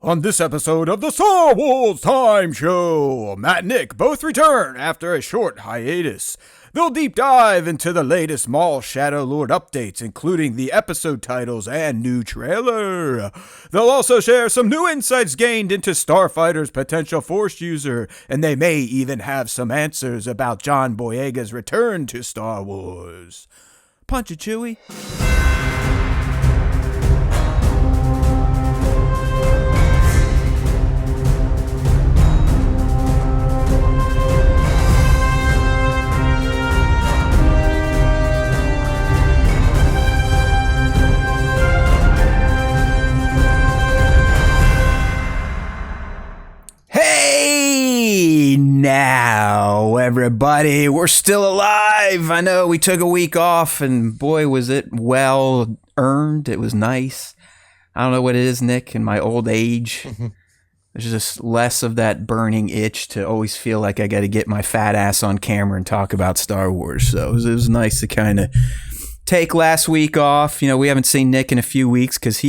On this episode of the Star Wars Time Show, Matt and Nick both return after a short hiatus. They'll deep dive into the latest Maul Shadow Lord updates, including the episode titles and new trailer. They'll also share some new insights gained into Starfighter's potential Force user, and they may even have some answers about John Boyega's return to Star Wars. Punch it, Chewie. Hey, now, everybody, we're still alive. I know we took a week off, and boy, was it well earned. It was nice. I don't know what it is, Nick, in my old age. There's just less of that burning itch to always feel like I got to get my fat ass on camera and talk about Star Wars. So it was nice to kind of take last week off. You know, we haven't seen Nick in a few weeks because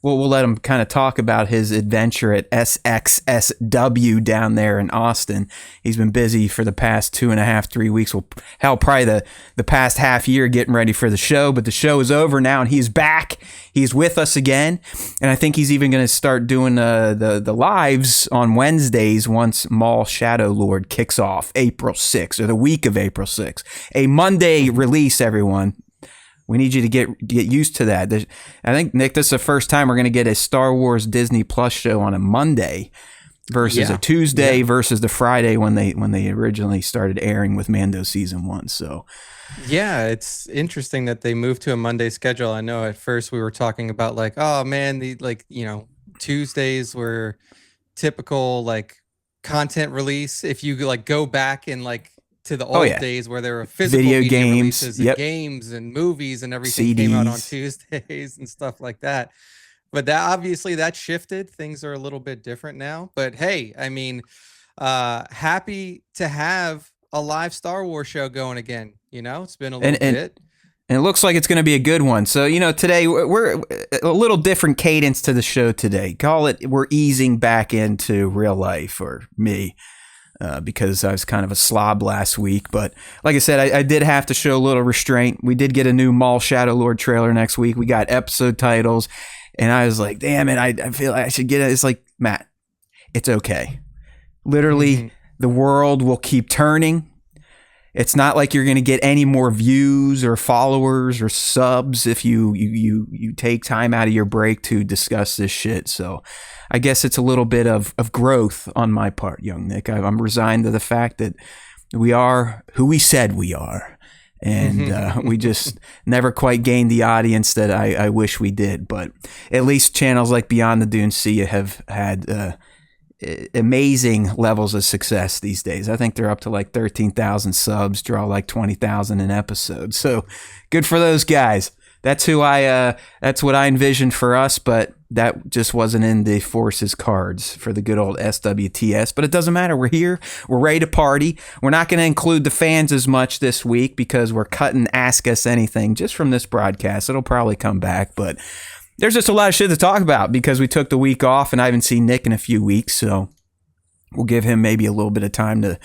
we'll let him kind of talk about his adventure at SXSW down there in Austin. He's been busy for the past 2.5, 3 weeks. Well, hell, probably the past half year getting ready for the show, but the show is over now and he's back. He's with us again. And I think he's even going to start doing the lives on Wednesdays once Maul Shadow Lord kicks off April 6th, or the week of April 6th. A Monday release, everyone. We need you to get used to that. I think, Nick, this is the first time we're going to get a Star Wars Disney Plus show on a Monday versus a Tuesday versus the Friday when they originally started airing with Mando Season 1. So, yeah, it's interesting that they moved to a Monday schedule. I know at first we were talking about like, oh man, Tuesdays were typical like content release. If you like go back and like to the old days where there were physical video media games, releases and games and movies and everything came out on Tuesdays and stuff like that. But that obviously that shifted. Things are a little bit different now. But hey, I mean, happy to have a live Star Wars show going again. You know, it's been a little bit. And it looks like it's going to be a good one. So, you know, today we're a little different cadence to the show today. Call it we're easing back into real life, or me. Because I was kind of a slob last week. But like I said, I did have to show a little restraint. We did get a new Maul Shadow Lord trailer next week. We got episode titles. And I was like, damn it, I feel like I should get it. It's like, Matt, it's okay. Literally, the world will keep turning. It's not like you're going to get any more views or followers or subs if you take time out of your break to discuss this shit. So I guess it's a little bit of growth on my part, young Nick. I'm resigned to the fact that we are who we said we are. And we just never quite gained the audience that I wish we did. But at least channels like Beyond the Dune Sea have had amazing levels of success these days. I think they're up to like 13,000 subs, draw like 20,000 an episode. So good for those guys. That's what I envisioned for us, but that just wasn't in the Force's cards for the good old SWTS. But it doesn't matter. We're here. We're ready to party. We're not going to include the fans as much this week because we're cutting Ask Us Anything just from this broadcast. It'll probably come back, but there's just a lot of shit to talk about because we took the week off and I haven't seen Nick in a few weeks. So we'll give him maybe a little bit of time to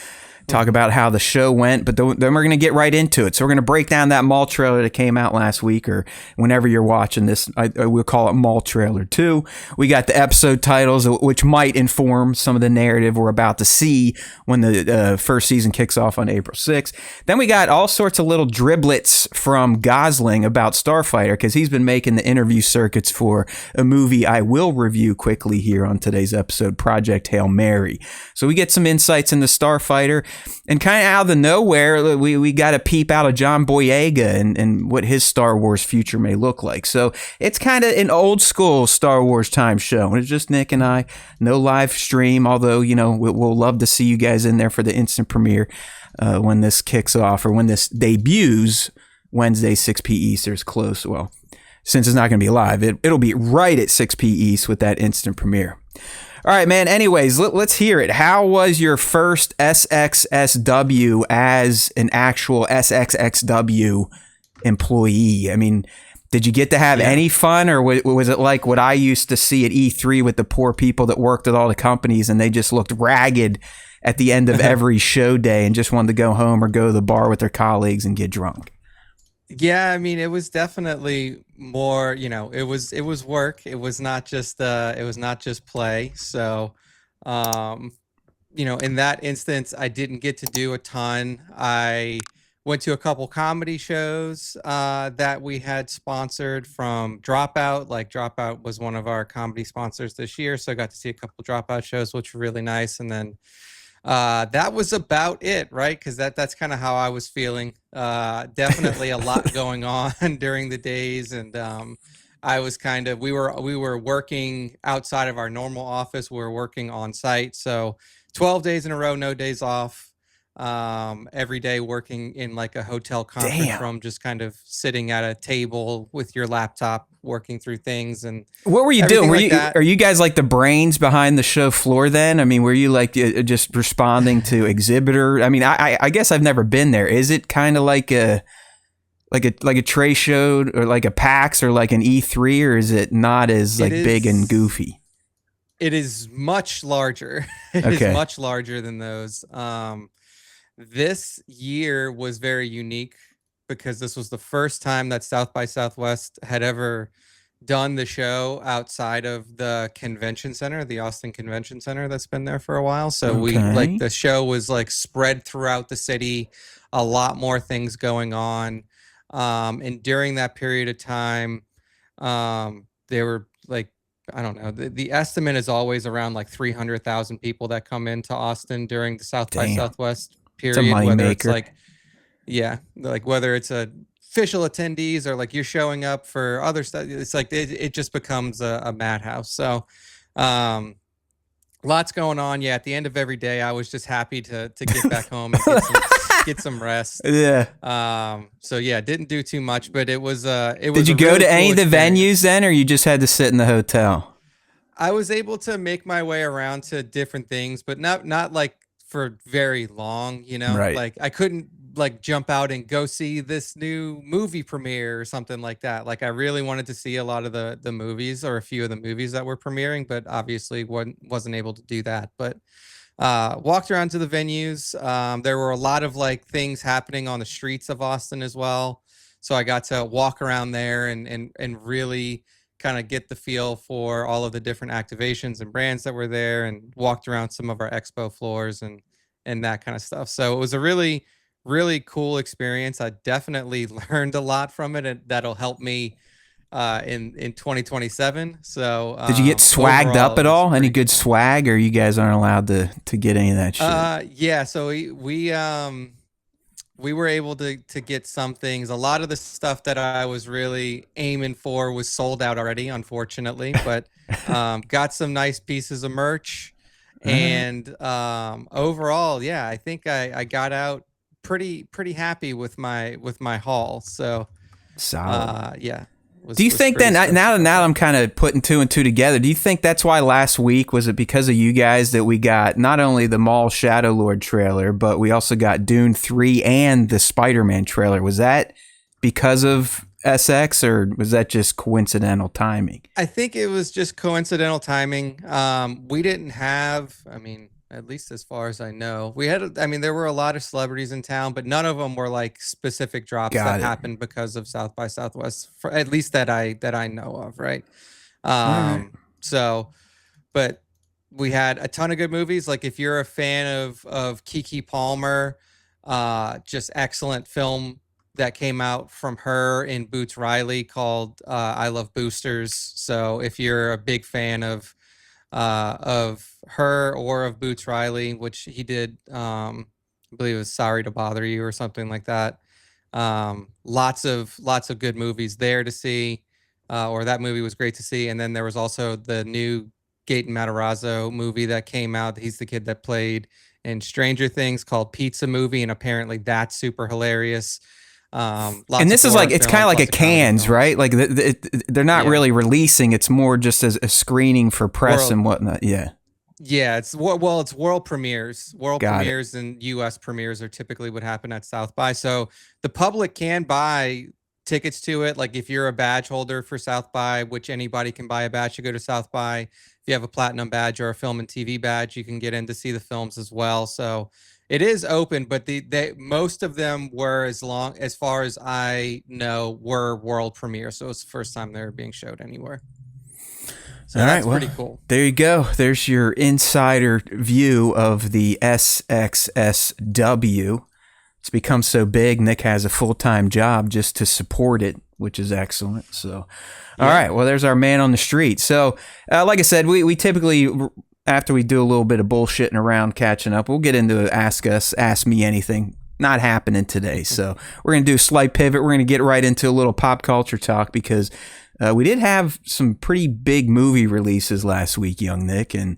talk about how the show went, but then we're going to get right into it. So we're going to break down that Maul trailer that came out last week, or whenever you're watching this, I will call it Maul Trailer 2. We got the episode titles, which might inform some of the narrative we're about to see when the first season kicks off on April 6th. Then we got all sorts of little driblets from Gosling about Starfighter, because he's been making the interview circuits for a movie I will review quickly here on today's episode, Project Hail Mary. So we get some insights into Starfighter. And kind of out of the nowhere, we got a peep out of John Boyega and what his Star Wars future may look like. So it's kind of an old school Star Wars time show. And it's just Nick and I, no live stream, although, you know, we'll love to see you guys in there for the instant premiere when this kicks off, or when this debuts Wednesday, 6 p. East. There's close. Well, since it's not going to be live, it'll be right at 6 p. East with that instant premiere. All right, man. Anyways, let's hear it. How was your first SXSW as an actual SXSW employee? I mean, Did you get to have Yeah. any fun, or was it like what I used to see at E3 with the poor people that worked at all the companies and they just looked ragged at the end of every show day and just wanted to go home or go to the bar with their colleagues and get drunk? Yeah, I mean, it was definitely more, it was work. It was not just play. So, um, in that instance, I didn't get to do a ton. I went to a couple comedy shows that we had sponsored from Dropout. Like Dropout was one of our comedy sponsors this year, so I got to see a couple Dropout shows, which were really nice. And then that was about it, right? Because that's kind of how I was feeling. Definitely a lot going on during the days, and I was we were working outside of our normal office. We were working on site, so 12 days in a row, no days off. Every day working in like a hotel conference room, just kind of sitting at a table with your laptop, working through things. And what were you doing? that. Are you guys like the brains behind the show floor then? I mean, were you like just responding to exhibitor? I mean, I guess I've never been there. Is it kind of like a trade show or like a PAX or like an E3, or is it not as like big and goofy? It is much larger. It is much larger than those. This year was very unique because this was the first time that South by Southwest had ever done the show outside of the convention center, the Austin Convention Center that's been there for a while. So the show was like spread throughout the city, a lot more things going on. And during that period of time, there were like, I don't know, the estimate is always around like 300,000 people that come into Austin during the South by Southwest period, whether it's like, like whether it's official attendees or like you're showing up for other stuff. It's like it just becomes a madhouse. So lots going on. Yeah, at the end of every day I was just happy to get back home and get some rest. So yeah, didn't do too much, but it was did you go to any of the venues then, or you just had to sit in the hotel? I was able to make my way around to different things, but not like for very long, Right. Like I couldn't like jump out and go see this new movie premiere or something like that. Like I really wanted to see a lot of the movies or a few of the movies that were premiering, but obviously wasn't able to do that. But walked around to the venues. There were a lot of like things happening on the streets of Austin as well. So I got to walk around there and really kind of get the feel for all of the different activations and brands that were there, and walked around some of our expo floors and that kind of stuff. So it was a really, really cool experience. I definitely learned a lot from it, and that'll help me in 2027. So did you get swagged up at all? Any good swag, or you guys aren't allowed to get any of that shit? Yeah, so we were able to get some things. A lot of the stuff that I was really aiming for was sold out already, unfortunately, but got some nice pieces of merch. And overall, yeah, I think I got out pretty happy with my haul. So solid. Yeah. Do you think that now I'm kind of putting two and two together, do you think that's why last week, was it because of you guys that we got not only the Maul Shadow Lord trailer, but we also got Dune 3 and the Spider-Man trailer? Was that because of SX, or was that just coincidental timing? I think it was just coincidental timing. We didn't have, I mean, at least as far as I know, there were a lot of celebrities in town, but none of them were like specific drops that happened because of South by Southwest, at least that I know of. Right. So, but we had a ton of good movies. Like if you're a fan of Keke Palmer, just excellent film that came out from her in Boots Riley called I Love Boosters. So if you're a big fan of her or of Boots Riley, which he did, I believe it was Sorry to Bother You or something like that. Lots of good movies there to see, or that movie was great to see. And then there was also the new Gaten Matarazzo movie that came out. He's the kid that played in Stranger Things, called Pizza Movie, and apparently that's super hilarious. And this is like, it's kind of like a Cannes, right? Like they're not really releasing. It's more just as a screening for press and whatnot. Yeah. It's world premieres. Premieres and U.S. premieres are typically what happen at South by. So the public can buy tickets to it. Like if you're a badge holder for South by, which anybody can buy a badge to go to South by. If you have a platinum badge or a film and TV badge, you can get in to see the films as well. So it is open, but most of them were, as far as I know, were world premiere. So it's the first time they were being showed anywhere. So all that's right, well, pretty cool. There you go. There's your insider view of the SXSW. It's become so big, Nick has a full-time job just to support it, which is excellent. So, all right, well, there's our man on the street. So, like I said, we typically, after we do a little bit of bullshitting around, catching up, we'll get into Ask Me Anything. Not happening today. So we're going to do a slight pivot. We're going to get right into a little pop culture talk because we did have some pretty big movie releases last week, young Nick. And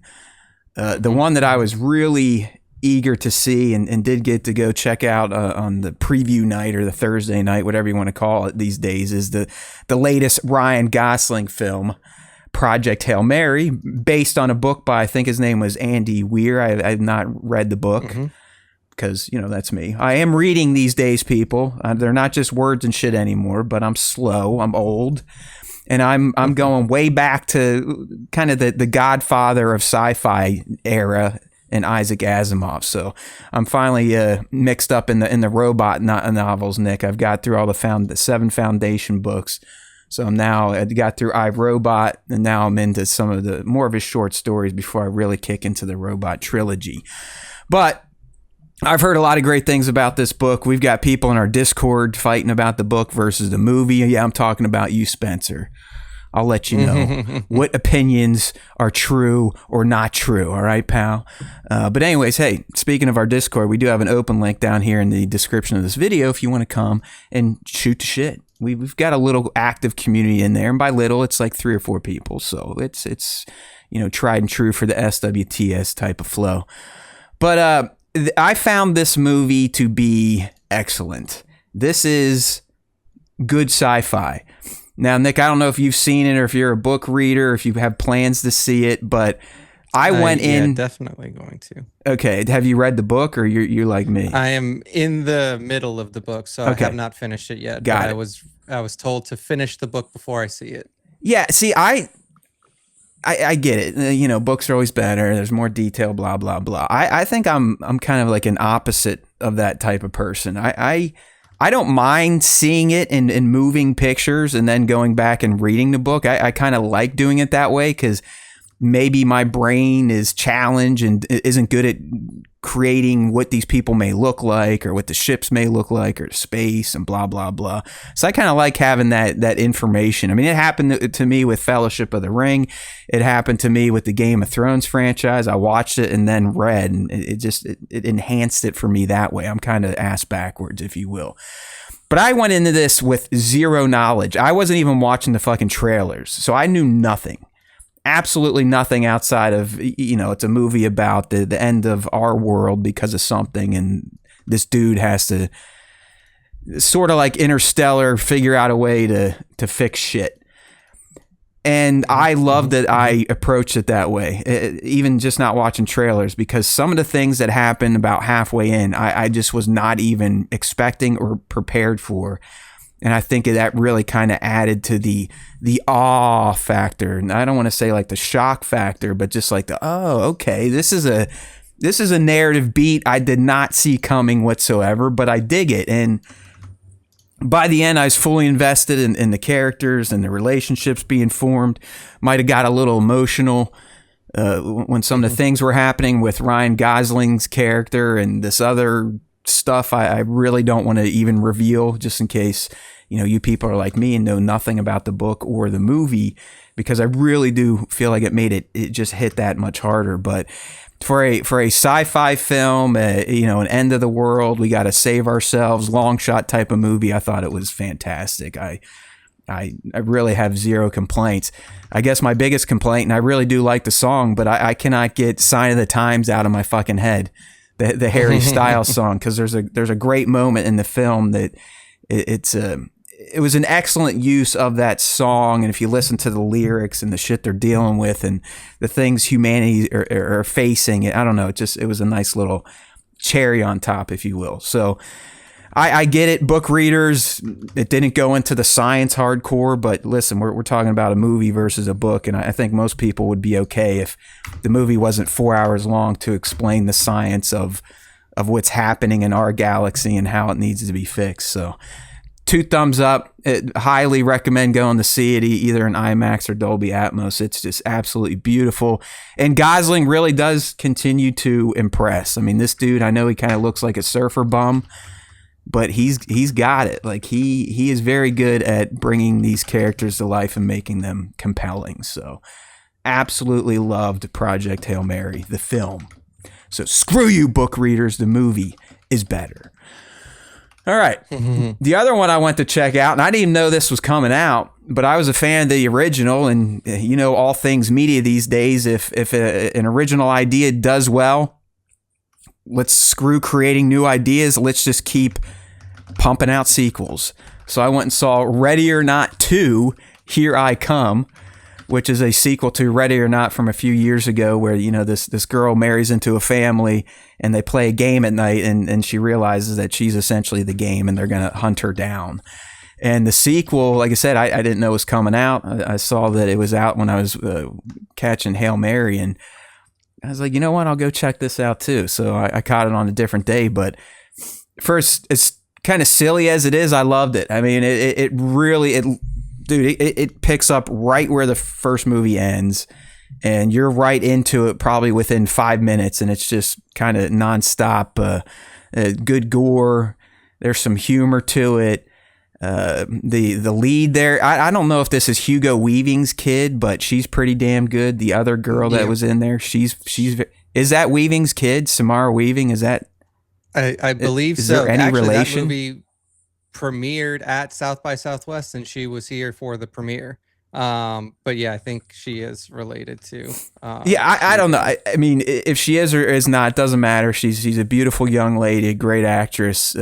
the one that I was really eager to see and did get to go check out on the preview night or the Thursday night, whatever you want to call it these days, is the latest Ryan Gosling film, Project Hail Mary, based on a book by, I think his name was Andy Weir. I have not read the book because, you know, that's me. I am reading these days, people. They're not just words and shit anymore, but I'm slow. I'm old. And I'm going way back to kind of the godfather of sci-fi era and Isaac Asimov. So I'm finally mixed up in the robot novels, Nick. I've got through all the 7 Foundation books. So I got through iRobot, and now I'm into some of the more of his short stories before I really kick into the robot trilogy. But I've heard a lot of great things about this book. We've got people in our Discord fighting about the book versus the movie. Yeah, I'm talking about you, Spencer. I'll let you know what opinions are true or not true. All right, pal? But anyways, hey, speaking of our Discord, we do have an open link down here in the description of this video if you want to come and shoot the shit. We've got a little active community in there, and by little, it's like 3 or 4 people. So it's you know, tried and true for the SWTS type of flow. But I found this movie to be excellent. This is good sci-fi. Now, Nick, I don't know if you've seen it or if you're a book reader, if you have plans to see it, but I went in. Definitely going to. Okay. Have you read the book, or you're like me? I am in the middle of the book, so I have not finished it yet. Got it. I was told to finish the book before I see it. Yeah. See, I get it. You know, books are always better. There's more detail, blah, blah, blah. I think I'm kind of like an opposite of that type of person. I don't mind seeing it in moving pictures and then going back and reading the book. I kind of like doing it that way because maybe my brain is challenged and isn't good at creating what these people may look like or what the ships may look like or space and blah, blah, blah. So I kind of like having that information. I mean, it happened to me with Fellowship of the Ring. It happened to me with the Game of Thrones franchise. I watched it and then read, and it enhanced it for me that way. I'm kind of ass backwards, if you will. But I went into this with zero knowledge. I wasn't even watching the fucking trailers, so I knew nothing. Absolutely nothing outside of, you know, it's a movie about the end of our world because of something, and this dude has to sort of like Interstellar figure out a way to fix shit. And I love that I approached it that way, even just not watching trailers, because some of the things that happened about halfway in, I just was not even expecting or prepared for. And I think that really kind of added to the awe factor. And I don't want to say like the shock factor, but just like okay, this is a narrative beat I did not see coming whatsoever, but I dig it. And by the end, I was fully invested in the characters and the relationships being formed. Might have got a little emotional when some of the things were happening with Ryan Gosling's character and this other stuff I really don't want to even reveal, just in case, you know, you people are like me and know nothing about the book or the movie, because I really do feel like it just hit that much harder. But for a sci-fi film, you know, an end of the world, we got to save ourselves, long shot type of movie, I thought it was fantastic. I really have zero complaints. I guess my biggest complaint, and I really do like the song, but I cannot get Sign of the Times out of my fucking head. The Harry Styles song, because there's a great moment in the film that it was an excellent use of that song, and if you listen to the lyrics and the shit they're dealing with and the things humanity are facing, I don't know, it was a nice little cherry on top, if you will. So I get it, book readers, it didn't go into the science hardcore, but listen, we're talking about a movie versus a book, and I think most people would be okay if the movie wasn't 4 hours long to explain the science of what's happening in our galaxy and how it needs to be fixed. So 2 thumbs up. Highly recommend going to see it either in IMAX or Dolby Atmos. It's just absolutely beautiful. And Gosling really does continue to impress. I mean, this dude, I know he kind of looks like a surfer bum, but he's got it. Like he is very good at bringing these characters to life and making them compelling. So absolutely loved Project Hail Mary, the film. So screw you, book readers. The movie is better. All right. The other one I went to check out, and I didn't even know this was coming out, but I was a fan of the original, and you know, all things media these days, if an original idea does well, let's screw creating new ideas. Let's just keep pumping out sequels. So I went and saw Ready or Not 2, Here I Come, which is a sequel to Ready or Not from a few years ago, where, you know, this girl marries into a family and they play a game at night, and she realizes that she's essentially the game and they're going to hunt her down. And the sequel, like I said, I didn't know was coming out. I saw that it was out when I was catching Hail Mary, and I was like, you know what, I'll go check this out too. So I caught it on a different day, but first, it's kind of silly as it is, I loved it. I mean, it really picks up right where the first movie ends, and you're right into it probably within 5 minutes, and it's just kind of nonstop, good gore. There's some humor to it. The lead there, I don't know if this is Hugo Weaving's kid, but she's pretty damn good. The other girl that was in there, is that Weaving's kid? Samara Weaving? Is that? I believe is so. There any Actually, relation? That movie premiered at South by Southwest, and she was here for the premiere. But yeah, I think she is related to. I don't know. I mean, if she is or is not, doesn't matter. She's a beautiful young lady, a great actress.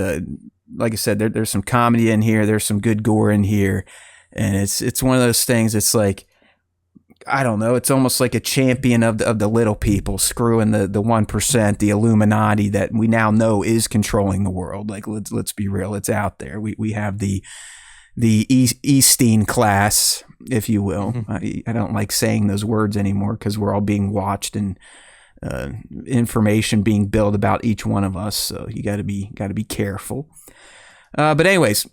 Like I said, there's some comedy in here. There's some good gore in here, and it's one of those things. It's like, I don't know. It's almost like a champion of the little people, screwing the 1%, the Illuminati that we now know is controlling the world. Like, let's be real. It's out there. We have the Eastine class, if you will. I don't like saying those words anymore because we're all being watched and information being built about each one of us. So you got to be careful. But anyways,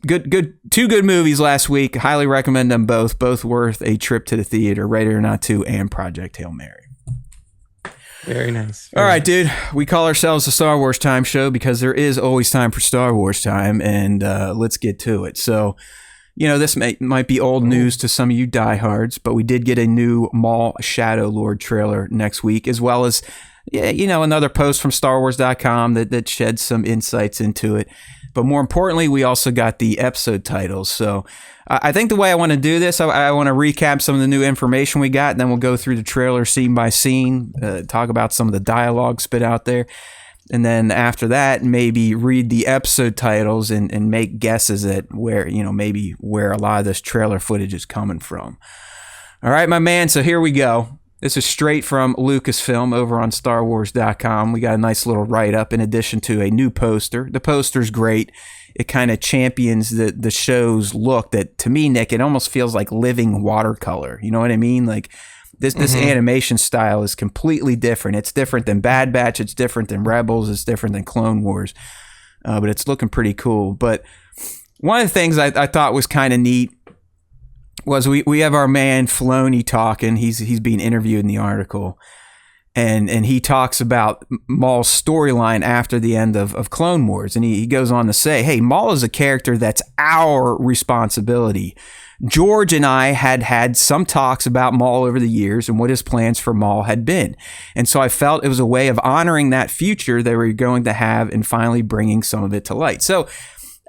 two good movies last week. Highly recommend them both. Both worth a trip to the theater. Ready or Not 2 and Project Hail Mary. Very nice. All right, dude. We call ourselves the Star Wars Time Show because there is always time for Star Wars time, and let's get to it. So, you know, this might be old news to some of you diehards, but we did get a new Maul Shadow Lord trailer next week, as well as, you know, another post from StarWars.com that sheds some insights into it. But more importantly, we also got the episode titles. So I think the way I want to do this, I want to recap some of the new information we got, and then we'll go through the trailer scene by scene, talk about some of the dialogue spit out there. And then after that, maybe read the episode titles and make guesses at where, you know, maybe where a lot of this trailer footage is coming from. All right, my man. So here we go. This is straight from Lucasfilm over on StarWars.com. We got a nice little write-up in addition to a new poster. The poster's great. It kind of champions the show's look that, to me, Nick, it almost feels like living watercolor. You know what I mean? Like, this animation style is completely different. It's different than Bad Batch. It's different than Rebels. It's different than Clone Wars. But it's looking pretty cool. But one of the things I thought was kind of neat was we have our man Filoni talking. He's being interviewed in the article, and he talks about Maul's storyline after the end of Clone Wars, and he goes on to say, hey, Maul is a character that's our responsibility. George and I had some talks about Maul over the years and what his plans for Maul had been, and so I felt it was a way of honoring that future that we're going to have and finally bringing some of it to light. So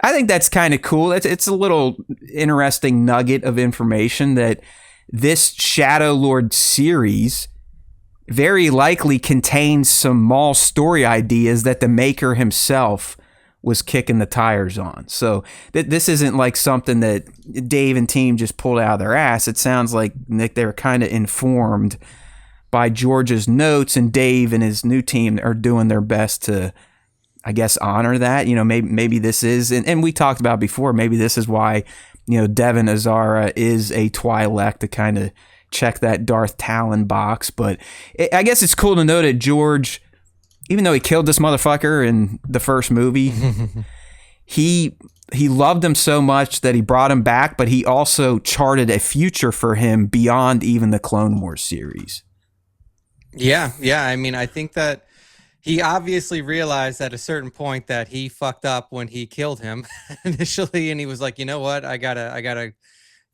I think that's kind of cool. It's a little interesting nugget of information that this Shadow Lord series very likely contains some Maul story ideas that the maker himself was kicking the tires on. So this isn't like something that Dave and team just pulled out of their ass. It sounds like, Nick, they were kind of informed by George's notes, and Dave and his new team are doing their best to I guess, honor that. Maybe this is, and we talked about before, maybe this is why, Devin Azara is a Twi'lek to kind of check that Darth Talon box. But I guess it's cool to know that George, even though he killed this motherfucker in the first movie, he loved him so much that he brought him back, but he also charted a future for him beyond even the Clone Wars series. Yeah. I mean, I think that he obviously realized at a certain point that he fucked up when he killed him initially, and he was like, you know what, I gotta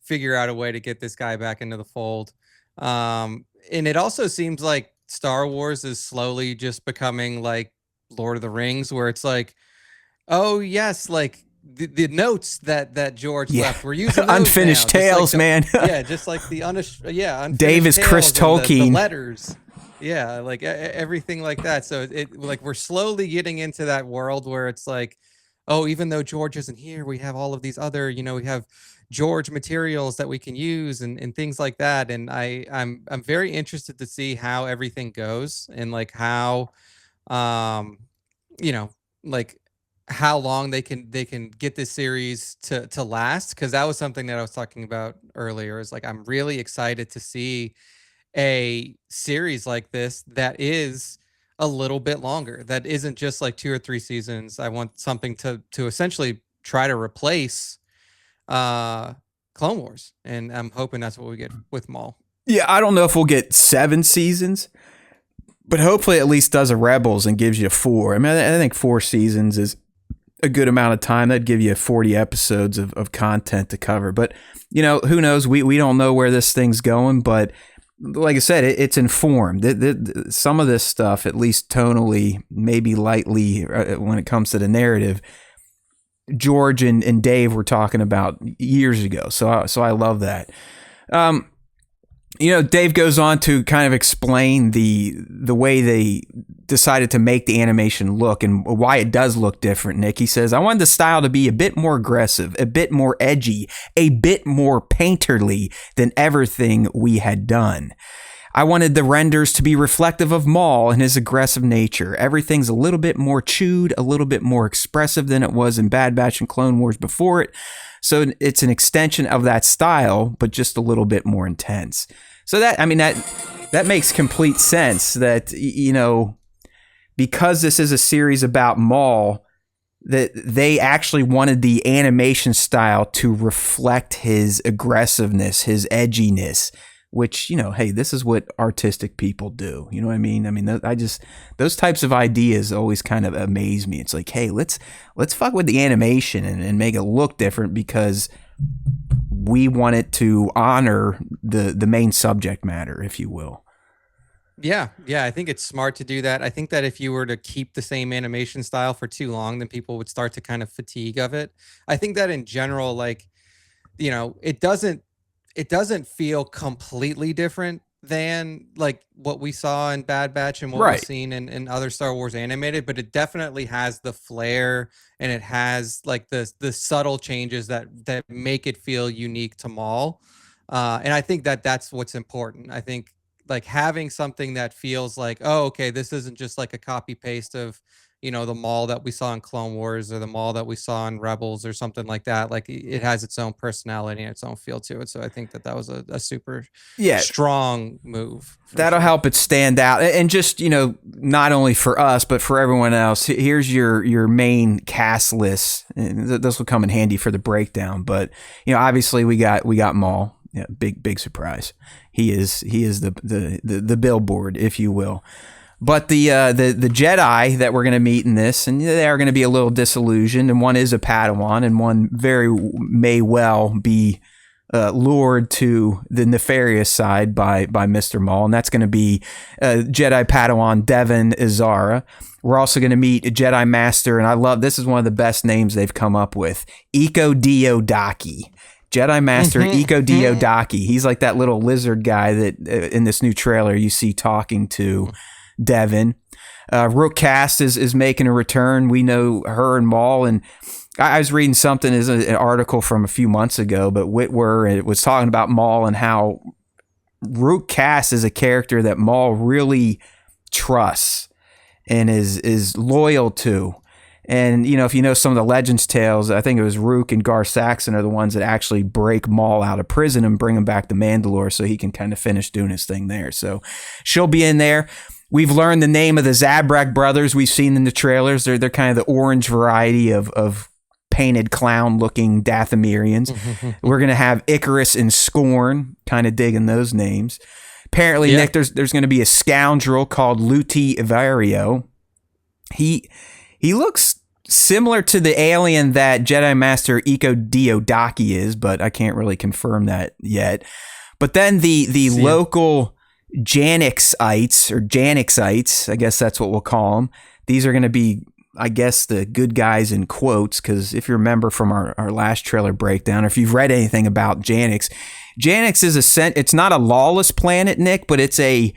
figure out a way to get this guy back into the fold. And it also seems like Star Wars is slowly just becoming like Lord of the Rings, where it's like, oh yes, like the notes that George left, we're using unfinished tales, like man. just like the unfinished Dave is Chris Tolkien. The letters. Yeah, like everything like that. So it like we're slowly getting into that world where it's like, oh, even though George isn't here, we have all of these other, we have George materials that we can use and things like that. And I'm very interested to see how everything goes and like how, like how long they can get this series to last. Cause that was something that I was talking about earlier, is like, I'm really excited to see a series like this that is a little bit longer, that isn't just like 2 or 3 seasons. I want something to essentially try to replace Clone Wars, and I'm hoping that's what we get with Maul. Yeah, I don't know if we'll get 7 seasons, but hopefully at least does a Rebels and gives you 4. I mean, I think 4 seasons is a good amount of time. That'd give you 40 episodes of content to cover. But, who knows? We don't know where this thing's going, but like I said, it's informed. Some of this stuff, at least tonally, maybe lightly when it comes to the narrative, George and Dave were talking about years ago. So I love that. Dave goes on to kind of explain the way they decided to make the animation look and why it does look different, Nick. He says, I wanted the style to be a bit more aggressive, a bit more edgy, a bit more painterly than everything we had done. I wanted the renders to be reflective of Maul and his aggressive nature. Everything's a little bit more chewed, a little bit more expressive than it was in Bad Batch and Clone Wars before it. So it's an extension of that style, but just a little bit more intense. So that makes complete sense that, because this is a series about Maul, that they actually wanted the animation style to reflect his aggressiveness, his edginess, which, hey, this is what artistic people do. You know what I mean? I mean, those types of ideas always kind of amaze me. It's like, hey, let's fuck with the animation and make it look different because we want it to honor the main subject matter, if you will. Yeah, I think it's smart to do that. I think that if you were to keep the same animation style for too long, then people would start to kind of fatigue of it. I think that in general, like, it doesn't feel completely different than like what we saw in Bad Batch and what we've seen in other Star Wars animated, but it definitely has the flair and it has like the subtle changes that make it feel unique to Maul. And I think that that's what's important. I think like having something that feels like, oh, okay, this isn't just like a copy paste of, the Maul that we saw in Clone Wars or the Maul that we saw in Rebels or something like that. Like it has its own personality and its own feel to it. So I think that was a super strong move. That'll help it stand out. And just, not only for us, but for everyone else, here's your main cast list. And this will come in handy for the breakdown. But, obviously we got Maul. Yeah, big surprise. He is the billboard, if you will. But the Jedi that we're going to meet in this, and they are going to be a little disillusioned, and one is a Padawan, and one may well be lured to the nefarious side by Mr. Maul, and that's going to be Jedi Padawan Devin Azara. We're also going to meet Jedi Master, and I love, this is one of the best names they've come up with, Iko Diodaki. Jedi Master Iko Diodaki. He's like that little lizard guy that in this new trailer you see talking to Devin. Rook Cast is making a return. We know her and Maul, and I was reading something as an article from a few months ago, but Whitwer was talking about Maul and how Rook Cast is a character that Maul really trusts and is loyal to. And, if you know some of the Legends tales, I think it was Rook and Gar Saxon are the ones that actually break Maul out of prison and bring him back to Mandalore so he can kind of finish doing his thing there. So she'll be in there. We've learned the name of the Zabrak brothers we've seen in the trailers. They're kind of the orange variety of painted clown-looking Dathomirians. We're going to have Icarus and Scorn, kind of digging those names. Apparently, Nick, there's going to be a scoundrel called Luti Ivario. He looks similar to the alien that Jedi Master Iko Diodaki is, but I can't really confirm that yet. But then the local Janixites, I guess that's what we'll call them. These are going to be, I guess, the good guys in quotes, because if you remember from our last trailer breakdown, or if you've read anything about Janix is it's not a lawless planet, Nick, but it's a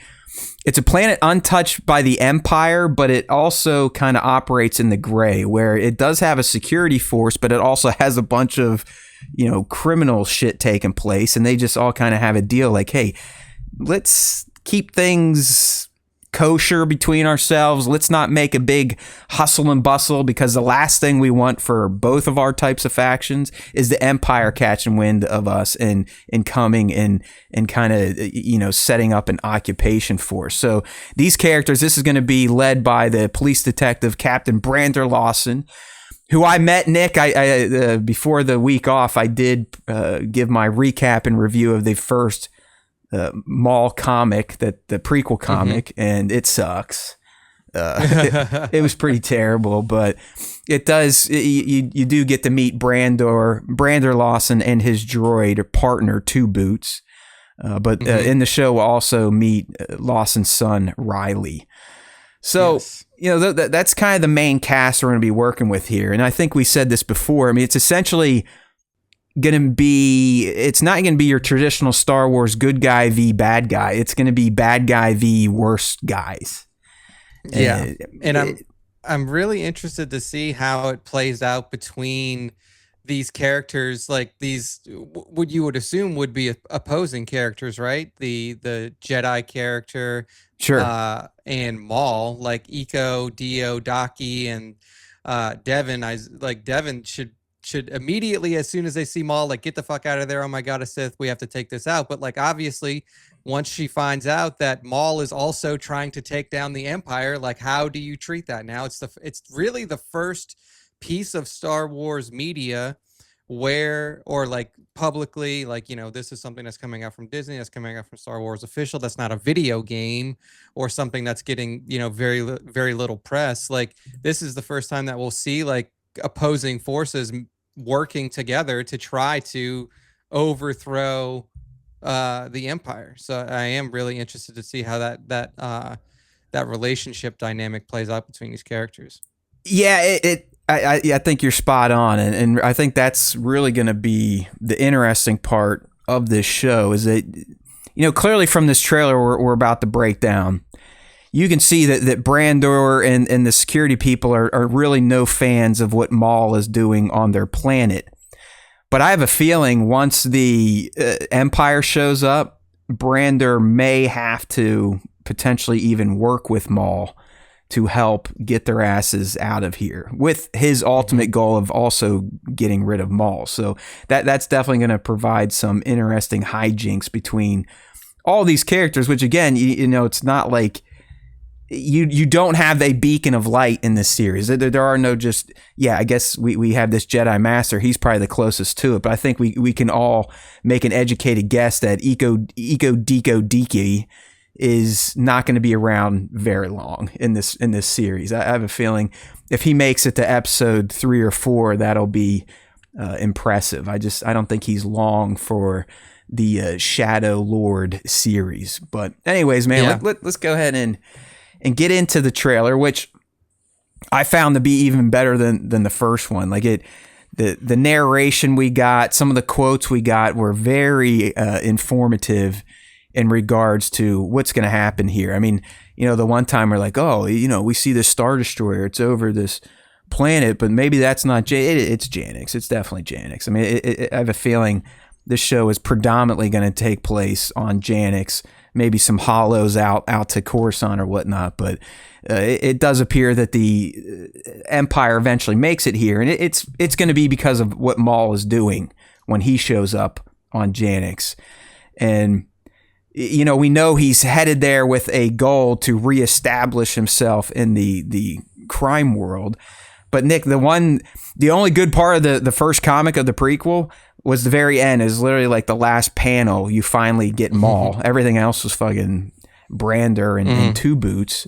planet untouched by the Empire, but it also kind of operates in the gray, where it does have a security force, but it also has a bunch of, criminal shit taking place, and they just all kind of have a deal like, hey, let's keep things kosher between ourselves. Let's not make a big hustle and bustle, because the last thing we want for both of our types of factions is the Empire catching wind of us and coming and kind of, setting up an occupation force. So these characters, this is going to be led by the police detective, Captain Brander Lawson, who I met, Nick, I before the week off, I did give my recap and review of the first Maul comic, the prequel comic, and it sucks. It was pretty terrible, but it does. You do get to meet Brander Lawson and his droid or partner, Two Boots. But in the show, we'll also meet Lawson's son, Riley. So, that's kind of the main cast we're going to be working with here. And I think we said this before. I mean, it's essentially it's not going to be your traditional Star Wars good guy v bad guy. It's going to be bad guy v worst guys. Yeah. And I'm really interested to see how it plays out between these characters, like these, what you would assume would be opposing characters, right? The Jedi character, sure, and Maul, like Iko, Dio, Daki, and Devin. Devin should immediately, as soon as they see Maul, like, get the fuck out of there. Oh my God, a Sith. We have to take this out. But like, obviously, once she finds out that Maul is also trying to take down the Empire, like, how do you treat that now? It's really the first piece of Star Wars media where, or like publicly, like, this is something that's coming out from Disney, that's coming out from Star Wars official, that's not a video game or something that's getting, very, very little press. Like, this is the first time that we'll see like opposing forces working together to try to overthrow the Empire. So I am really interested to see how that relationship dynamic plays out between these characters. Yeah, I think you're spot on, and I think that's really going to be the interesting part of this show. Is that, clearly from this trailer we're about to break down, you can see that Brandor and the security people are really no fans of what Maul is doing on their planet. But I have a feeling once the Empire shows up, Brandor may have to potentially even work with Maul to help get their asses out of here, with his ultimate goal of also getting rid of Maul. So that's definitely going to provide some interesting hijinks between all these characters, which again, it's not like you don't have a beacon of light in this series. There are no just, I guess we have this Jedi Master. He's probably the closest to it, but I think we can all make an educated guess that Iko Diko Diki is not going to be around very long in this series. I have a feeling if he makes it to episode 3 or 4, that'll be impressive. I don't think he's long for the Shadow Lord series. But anyways, man, let's go ahead and get into the trailer, which I found to be even better than the first one. Like the narration we got, some of the quotes we got were very informative in regards to what's going to happen here. I mean, the one time we're like, oh, we see this Star Destroyer, it's over this planet, but maybe that's not it's Janix. It's definitely Janix. I mean, I have a feeling this show is predominantly going to take place on Janix, maybe some hollows out to Coruscant or whatnot. But it does appear that the Empire eventually makes it here, and it's going to be because of what Maul is doing when he shows up on Janix. And we know he's headed there with a goal to reestablish himself in the crime world. But Nick, the only good part of the first comic of the prequel was the very end. Is literally like the last panel. You finally get Maul. Everything else was fucking Brander and Two Boots.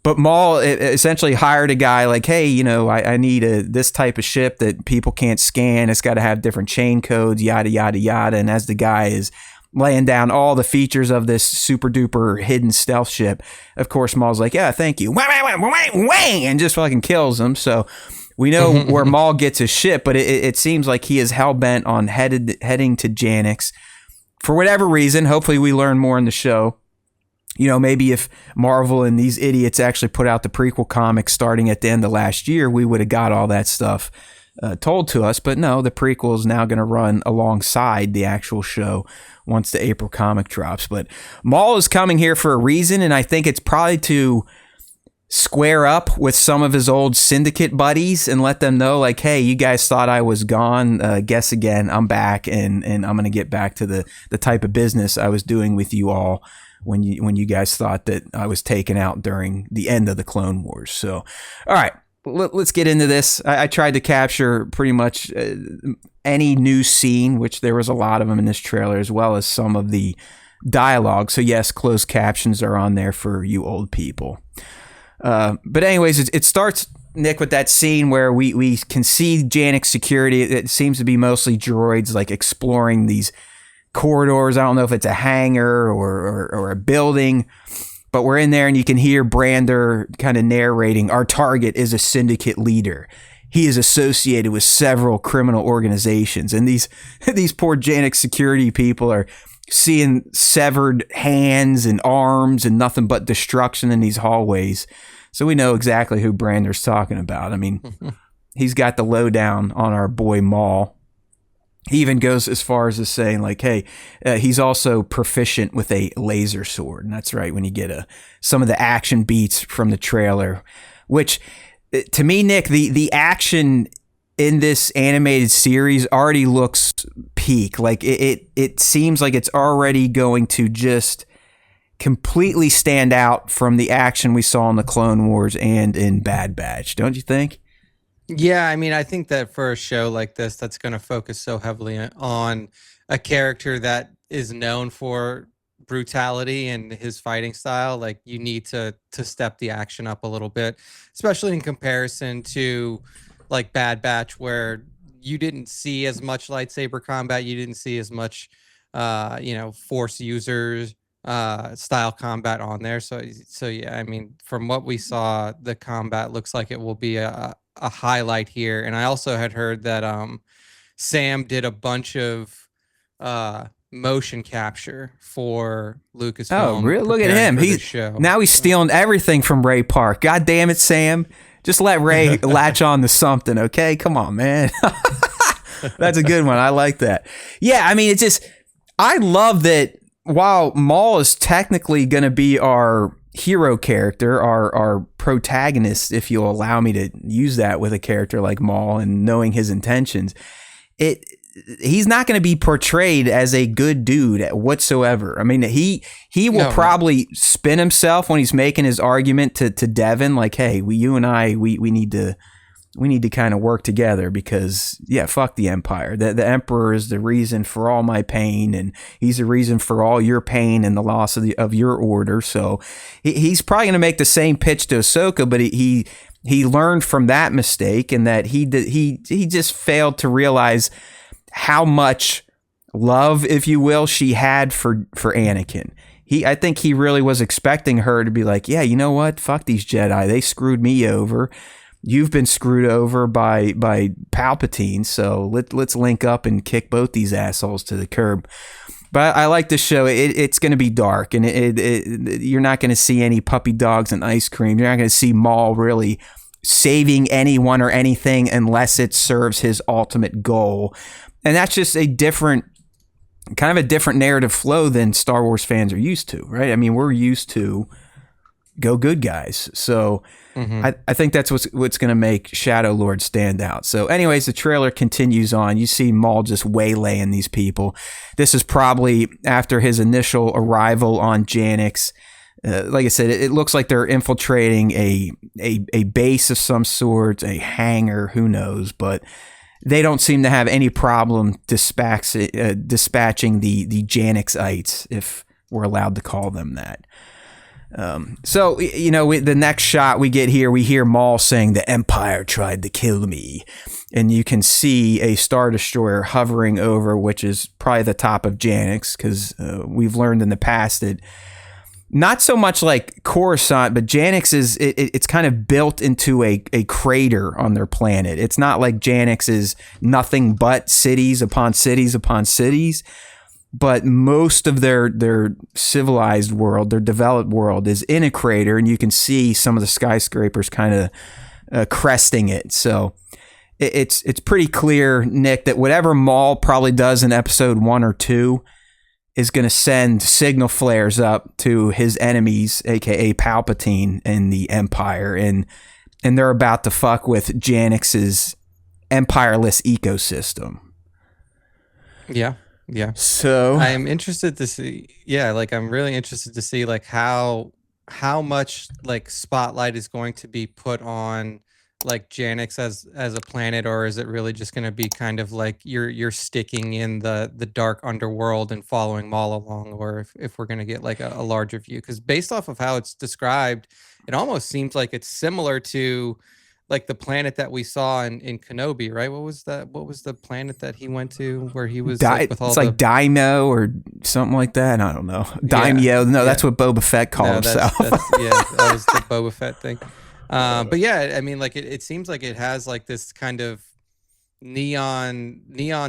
But Maul essentially hired a guy like, hey, I need this type of ship that people can't scan. It's got to have different chain codes, yada, yada, yada. And as the guy is laying down all the features of this super duper hidden stealth ship, of course, Maul's like, yeah, thank you. And just fucking kills him. So we know where Maul gets his ship, but it seems like he is hell-bent on heading to Janix. For whatever reason, hopefully we learn more in the show. Maybe if Marvel and these idiots actually put out the prequel comics starting at the end of last year, we would have got all that stuff told to us. But no, the prequel is now going to run alongside the actual show once the April comic drops. But Maul is coming here for a reason, and I think it's probably to square up with some of his old syndicate buddies and let them know, like, hey, you guys thought I was gone. Guess again, I'm back, and I'm going to get back to the type of business I was doing with you all when you guys thought that I was taken out during the end of the Clone Wars. So, all right, let's get into this. I tried to capture pretty much any new scene, which there was a lot of them in this trailer, as well as some of the dialogue. So yes, closed captions are on there for you old people. But anyways, it starts, Nick, with that scene where we can see Janix security. It seems to be mostly droids, like exploring these corridors. I don't know if it's a hangar or a building, but we're in there and you can hear Brander kind of narrating, our target is a syndicate leader. He is associated with several criminal organizations. And these poor Janix security people are seeing severed hands and arms and nothing but destruction in these hallways. So we know exactly who Brander's talking about. I mean, he's got the lowdown on our boy Maul. He even goes as far as to saying, like, hey, he's also proficient with a laser sword. And that's right, when you get some of the action beats from the trailer, which to me, Nick, the action in this animated series already looks peak. Like it seems like it's already going to just completely stand out from the action we saw in the Clone Wars and in Bad Batch. Don't you think? Yeah, I mean, I think that for a show like this that's going to focus so heavily on a character that is known for brutality and his fighting style, like you need to step the action up a little bit, especially in comparison to like Bad Batch, where you didn't see as much lightsaber combat, you didn't see as much force users style combat on there. So yeah, I mean, from what we saw, the combat looks like it will be a highlight here. And I also had heard that Sam did a bunch of motion capture for Lucasfilm. Oh, really? Look at him. He's stealing everything from Ray Park. God damn it, Sam. Just let Ray latch on to something, okay? Come on, man. That's a good one. I like that. Yeah, I mean, I love that while Maul is technically going to be our hero character, our protagonist, if you'll allow me to use that with a character like Maul and knowing his intentions, he's not going to be portrayed as a good dude whatsoever. I mean, he will probably spin himself when he's making his argument to Devin, like, hey, you and I, we need to kind of work together because, yeah, fuck the Empire. The Emperor is the reason for all my pain, and he's the reason for all your pain and the loss of your order. So he's probably going to make the same pitch to Ahsoka, but he learned from that mistake, and that he just failed to realize how much love, if you will, she had for Anakin. I think he really was expecting her to be like, yeah, you know what? Fuck these Jedi. They screwed me over. You've been screwed over by Palpatine, so let's link up and kick both these assholes to the curb. But I like this show. It's going to be dark, and you're not going to see any puppy dogs and ice cream. You're not going to see Maul really saving anyone or anything unless it serves his ultimate goal. And that's just a different kind of a different narrative flow than Star Wars fans are used to, right? I mean, we're used to go good guys. So I think that's what's going to make Shadow Lord stand out. So anyways, the trailer continues on. You see Maul just waylaying these people. This is probably after his initial arrival on Janix. Like I said, it looks like they're infiltrating a base of some sort, a hangar, who knows, but they don't seem to have any problem dispatching the Janixites, if we're allowed to call them that. So, the next shot we get here, we hear Maul saying, "The Empire tried to kill me." And you can see a Star Destroyer hovering over, which is probably the top of Janix, because we've learned in the past that not so much like Coruscant, but Janix it's kind of built into a crater on their planet. It's not like Janix is nothing but cities upon cities upon cities. But most of their civilized world, their developed world, is in a crater, and you can see some of the skyscrapers kind of cresting it. So it's pretty clear, Nick, that whatever Maul probably does in episode 1 or 2 is going to send signal flares up to his enemies, aka Palpatine and the Empire, and they're about to fuck with Janix's empireless ecosystem. Yeah. Yeah. So I'm interested to see, I'm really interested to see like how much like spotlight is going to be put on like Janix as a planet, or is it really just going to be kind of like you're sticking in the dark underworld and following Maul along, or if we're going to get like a larger view? Because based off of how it's described, it almost seems like it's similar to like the planet that we saw in Kenobi, right? What was the planet that he went to where he was like with all it's like Daimyo or something like that. I don't know. Daimyo. No, that's what Boba Fett called himself. That was the Boba Fett thing. But yeah, I mean, like it seems like it has like this kind of neon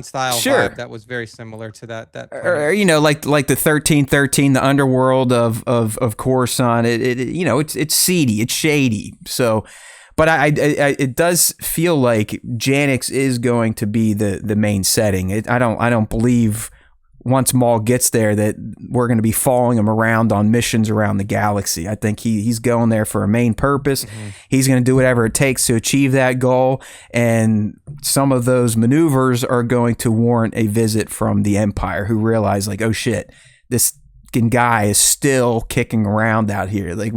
style vibe that was very similar to that or like the 1313, the underworld of Coruscant. It's seedy, it's shady. So, but I it does feel like Janix is going to be the main setting. I don't believe once Maul gets there that we're going to be following him around on missions around the galaxy. I think he's going there for a main purpose. Mm-hmm. He's going to do whatever it takes to achieve that goal, and some of those maneuvers are going to warrant a visit from the Empire, who realize like, oh shit, this guy is still kicking around out here. Like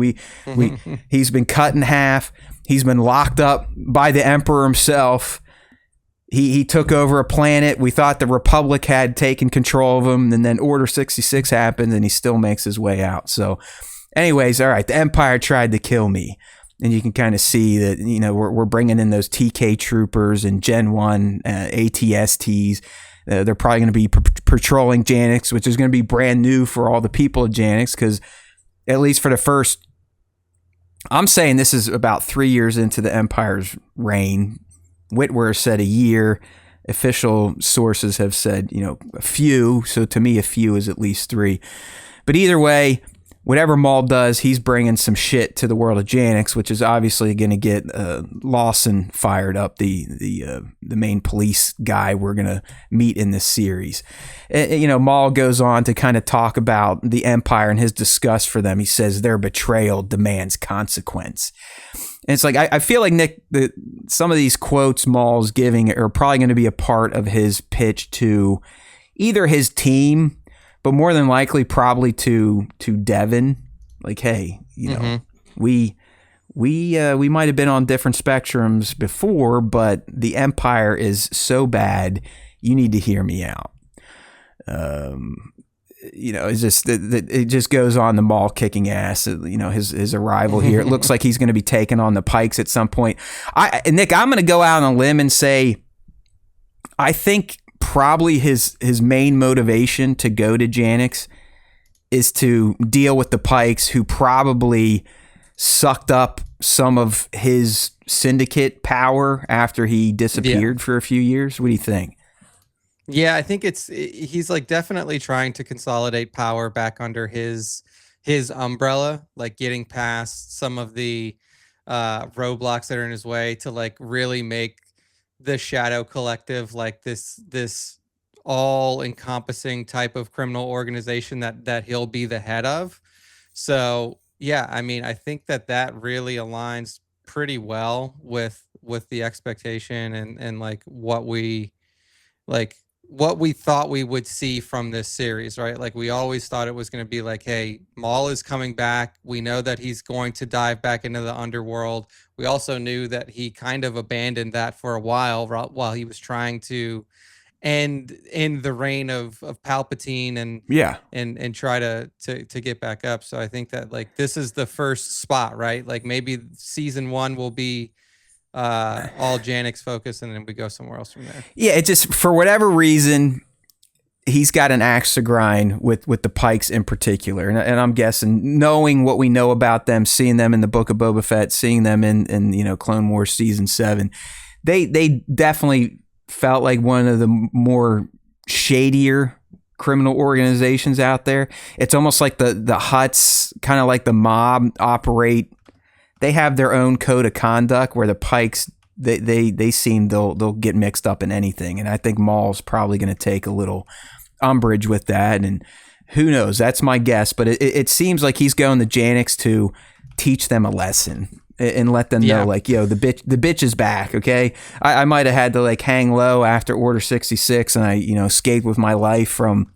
he's been cut in half. He's been locked up by the Emperor himself. He took over a planet. We thought the Republic had taken control of him, and then Order 66 happened, and he still makes his way out. So anyways, all right, the Empire tried to kill me. And you can kind of see that, we're bringing in those TK troopers and Gen 1 ATSTs. They're probably going to be patrolling Janix, which is going to be brand new for all the people of Janix, because at least for the first, I'm saying this is about 3 years into the Empire's reign. Whitwer said a year. Official sources have said, a few. So to me, a few is at least 3. But either way, whatever Maul does, he's bringing some shit to the world of Janix, which is obviously going to get Lawson fired up, the main police guy we're going to meet in this series. Maul goes on to kind of talk about the Empire and his disgust for them. He says their betrayal demands consequence. And it's like, I feel like, Nick, that some of these quotes Maul's giving are probably going to be a part of his pitch to either his team, but more than likely probably to Devin. Like, hey, we might have been on different spectrums before, but the Empire is so bad, you need to hear me out. It's just it just goes on, the Maul kicking ass. His arrival here. It looks like he's going to be taking on the Pikes at some point. Nick, I'm going to go out on a limb and say, I think probably his main motivation to go to Janix is to deal with the Pikes, who probably sucked up some of his syndicate power after he disappeared for a few years. What do you think? Yeah, I think he's like definitely trying to consolidate power back under his umbrella, like getting past some of the roadblocks that are in his way to like really make the Shadow Collective like this all encompassing type of criminal organization that he'll be the head of. So yeah, I mean, I think that really aligns pretty well with the expectation and like what we thought we would see from this series, right? Like we always thought it was going to be like, hey, Maul is coming back. We know that he's going to dive back into the underworld. We also knew that he kind of abandoned that for a while he was trying to end the reign of Palpatine Yeah. and try to get back up. So I think that like this is the first spot, right? Like maybe season 1 will be all Janix focus, and then we go somewhere else from there. Yeah, it just, for whatever reason, he's got an axe to grind with the Pikes in particular. And I'm guessing, knowing what we know about them, seeing them in the Book of Boba Fett, seeing them in Clone Wars Season 7, they definitely felt like one of the more shadier criminal organizations out there. It's almost like the Hutts, kind of like the mob, operate. They have their own code of conduct, where the Pikes, they seem they'll get mixed up in anything. And I think Maul's probably going to take a little umbrage with that. And who knows? That's my guess. But it seems like he's going to Janix to teach them a lesson and let them know, like, yo, the bitch is back. Okay, I might have had to like hang low after Order 66, and I escaped with my life from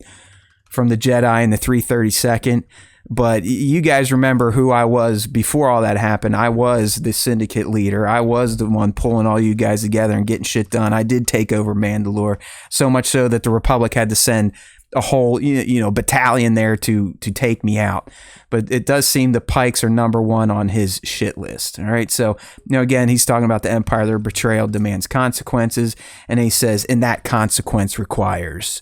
the Jedi in the 332nd. But you guys remember who I was before all that happened. I was the syndicate leader. I was the one pulling all you guys together and getting shit done. I did take over Mandalore, so much so that the Republic had to send a whole battalion there to take me out. But it does seem the Pikes are number one on his shit list. All right. So, again, he's talking about the Empire. Their betrayal demands consequences. And he says, and that consequence requires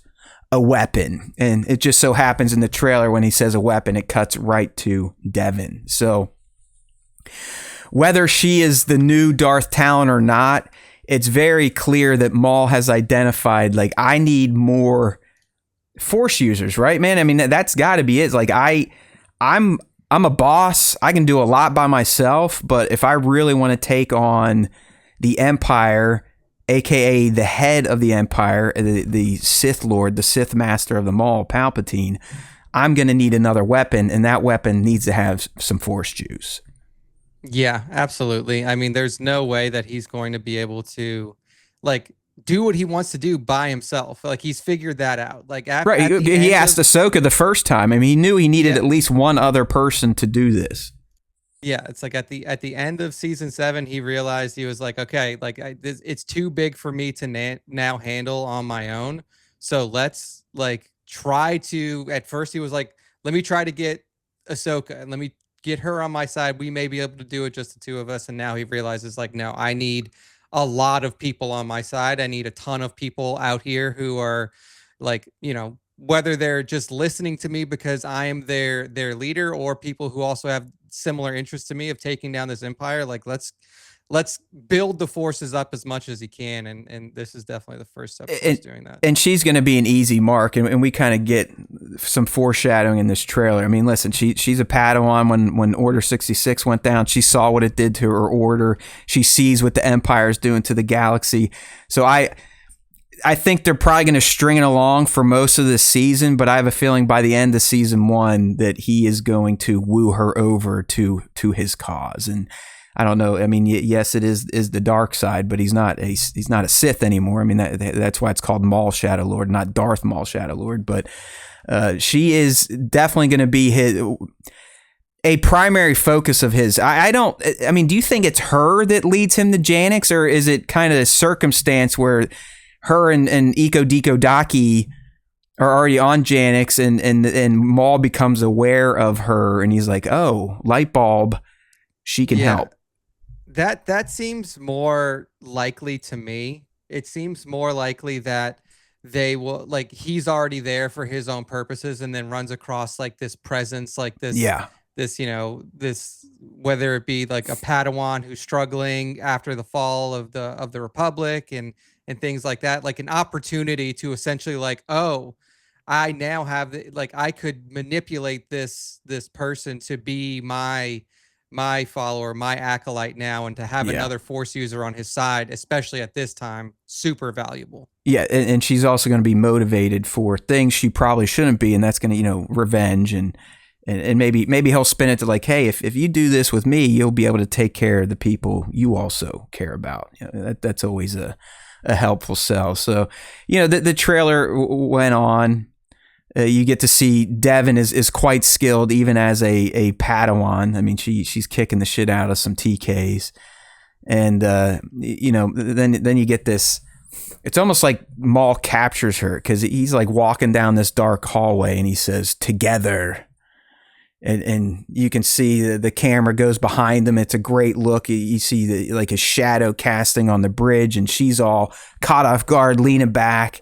a weapon. And it just so happens in the trailer, when he says a weapon, it cuts right to Devin. So whether she is the new Darth Talon or not, it's very clear that Maul has identified, like, I need more Force users, right, man? I mean, that's got to be it. Like, I'm a boss. I can do a lot by myself, but if I really want to take on the Empire, aka the head of the Empire, the Sith Lord, the Sith Master of them all, Palpatine, I'm going to need another weapon, and that weapon needs to have some Force juice. Yeah, absolutely. I mean, there's no way that he's going to be able to, like, do what he wants to do by himself. Like, he's figured that out. Like, right, he asked Ahsoka the first time. I mean, he knew he needed at least one other person to do this. Yeah, it's like at the end of season 7, he realized, he was like, okay, like it's too big for me to now handle on my own. So let's like try to. At first, he was like, let me try to get Ahsoka and let me get her on my side. We may be able to do it, just the two of us. And now he realizes, like, no, I need a lot of people on my side. I need a ton of people out here who are like, whether they're just listening to me because I am their leader, or people who also have similar interests to me of taking down this empire. Like, let's build the forces up as much as he can, and this is definitely the first step towards doing that. And she's going to be an easy mark, and we kind of get some foreshadowing in this trailer. I mean, listen, she's a Padawan. When Order 66 went down, she saw what it did to her order. She sees what the Empire is doing to the galaxy. So I think they're probably going to string it along for most of this season, but I have a feeling by the end of season 1 that he is going to woo her over to his cause. And I don't know. I mean, yes, it is the dark side, but he's not a Sith anymore. I mean, that's why it's called Maul Shadow Lord, not Darth Maul Shadow Lord. But she is definitely going to be a primary focus of his. I mean, do you think it's her that leads him to Janix, or is it kind of a circumstance where her and Iko Diko Daki are already on Janix, and Maul becomes aware of her, and he's like, oh, light bulb, she can help. That seems more likely to me. It seems more likely that they will, like, he's already there for his own purposes, and then runs across like this presence, like this, this, whether it be like a Padawan who's struggling after the fall of the Republic and things like that, like an opportunity to essentially, like, oh, I now have I could manipulate this person to be my my follower, my acolyte now, and to have Yeah. another Force user on his side, especially at this time, super valuable. Yeah, and she's also going to be motivated for things she probably shouldn't be, and that's going to, revenge and maybe he'll spin it to like, hey, if you do this with me, you'll be able to take care of the people you also care about. That's always a helpful sell. So, the trailer went on. You get to see Devin is quite skilled, even as a Padawan. I mean, she's kicking the shit out of some TKs, and then you get this. It's almost like Maul captures her because he's like walking down this dark hallway, and he says "together," and you can see the camera goes behind him. It's a great look. You see like a shadow casting on the bridge, and she's all caught off guard, leaning back.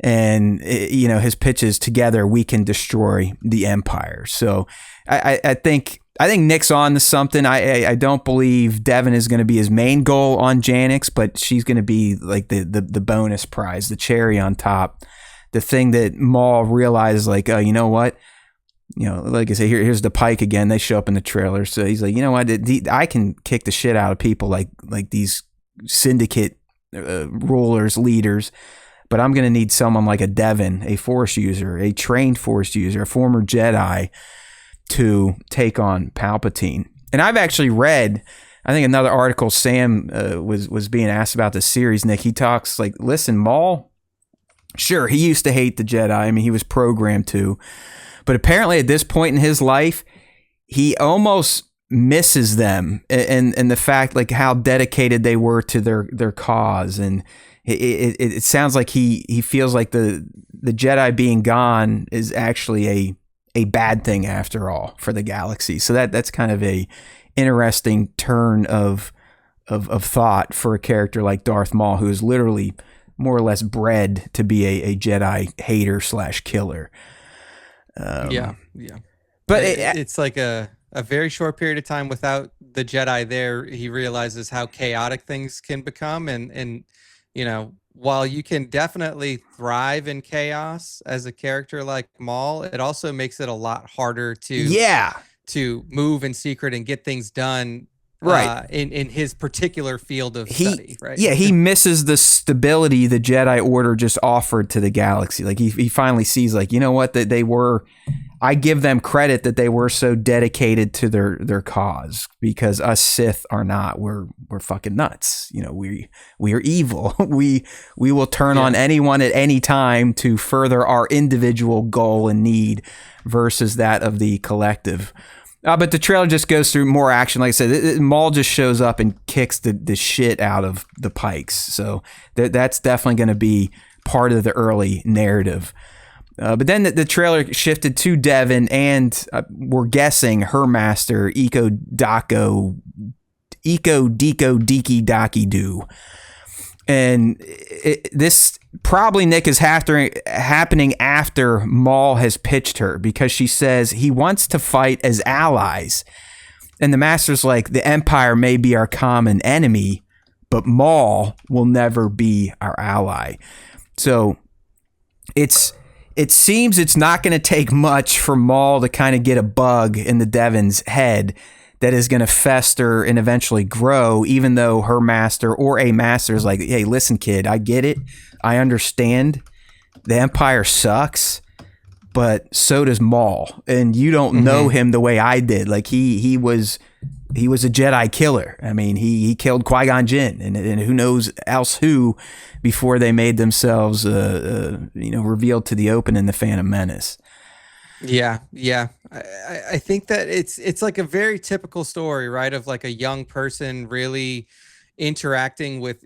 And his pitch is together we can destroy the Empire. So I think Nick's on to something. I don't believe Devin is going to be his main goal on Janix, but she's going to be like the bonus prize, the cherry on top, the thing that Maul realizes, like, oh, you know what? Like I say, here's the Pike again. They show up in the trailer, so he's like, you know what? I can kick the shit out of people like these syndicate rulers, leaders. But I'm going to need someone like a Devin, a Force user, a trained Force user, a former Jedi, to take on Palpatine. And I've actually read, I think another article, Sam was being asked about the series, Nick. He talks like, listen, Maul, sure, he used to hate the Jedi. I mean, he was programmed to. But apparently at this point in his life, he almost misses them and the fact like how dedicated they were to their cause. And it sounds like he feels like the Jedi being gone is actually a bad thing after all for the galaxy. So that's kind of a interesting turn of thought for a character like Darth Maul, who is literally more or less bred to be a Jedi hater / killer. Yeah. But it's like a very short period of time without the Jedi there. He realizes how chaotic things can become, and while you can definitely thrive in chaos as a character like Maul, it also makes it a lot harder to move in secret and get things done. Right. In his particular field of study, right? Yeah, he misses the stability the Jedi Order just offered to the galaxy. Like he finally sees, like, you know what, that they were. I give them credit that they were so dedicated to their cause, because us Sith are not. We're fucking nuts. We are evil. We will turn on anyone at any time to further our individual goal and need versus that of the collective. But the trailer just goes through more action. Like I said, Maul just shows up and kicks the shit out of the Pikes. So that's definitely going to be part of the early narrative. But then the trailer shifted to Devin, and we're guessing her master, Iko Diko Diki Daki Do. And this probably, Nick, is happening after Maul has pitched her, because she says he wants to fight as allies. And the master's like, the Empire may be our common enemy, but Maul will never be our ally. So it seems it's not going to take much for Maul to kind of get a bug in the Devin's head that is going to fester and eventually grow, even though her master or a master is like, hey, listen, kid, I get it. I understand. The Empire sucks, but so does Maul. And you don't know him the way I did. Like he was a Jedi killer. I mean, he killed Qui-Gon Jinn and who knows else who before they made themselves, revealed to the open in The Phantom Menace. Yeah. I think that it's like a very typical story, right? Of like a young person really interacting with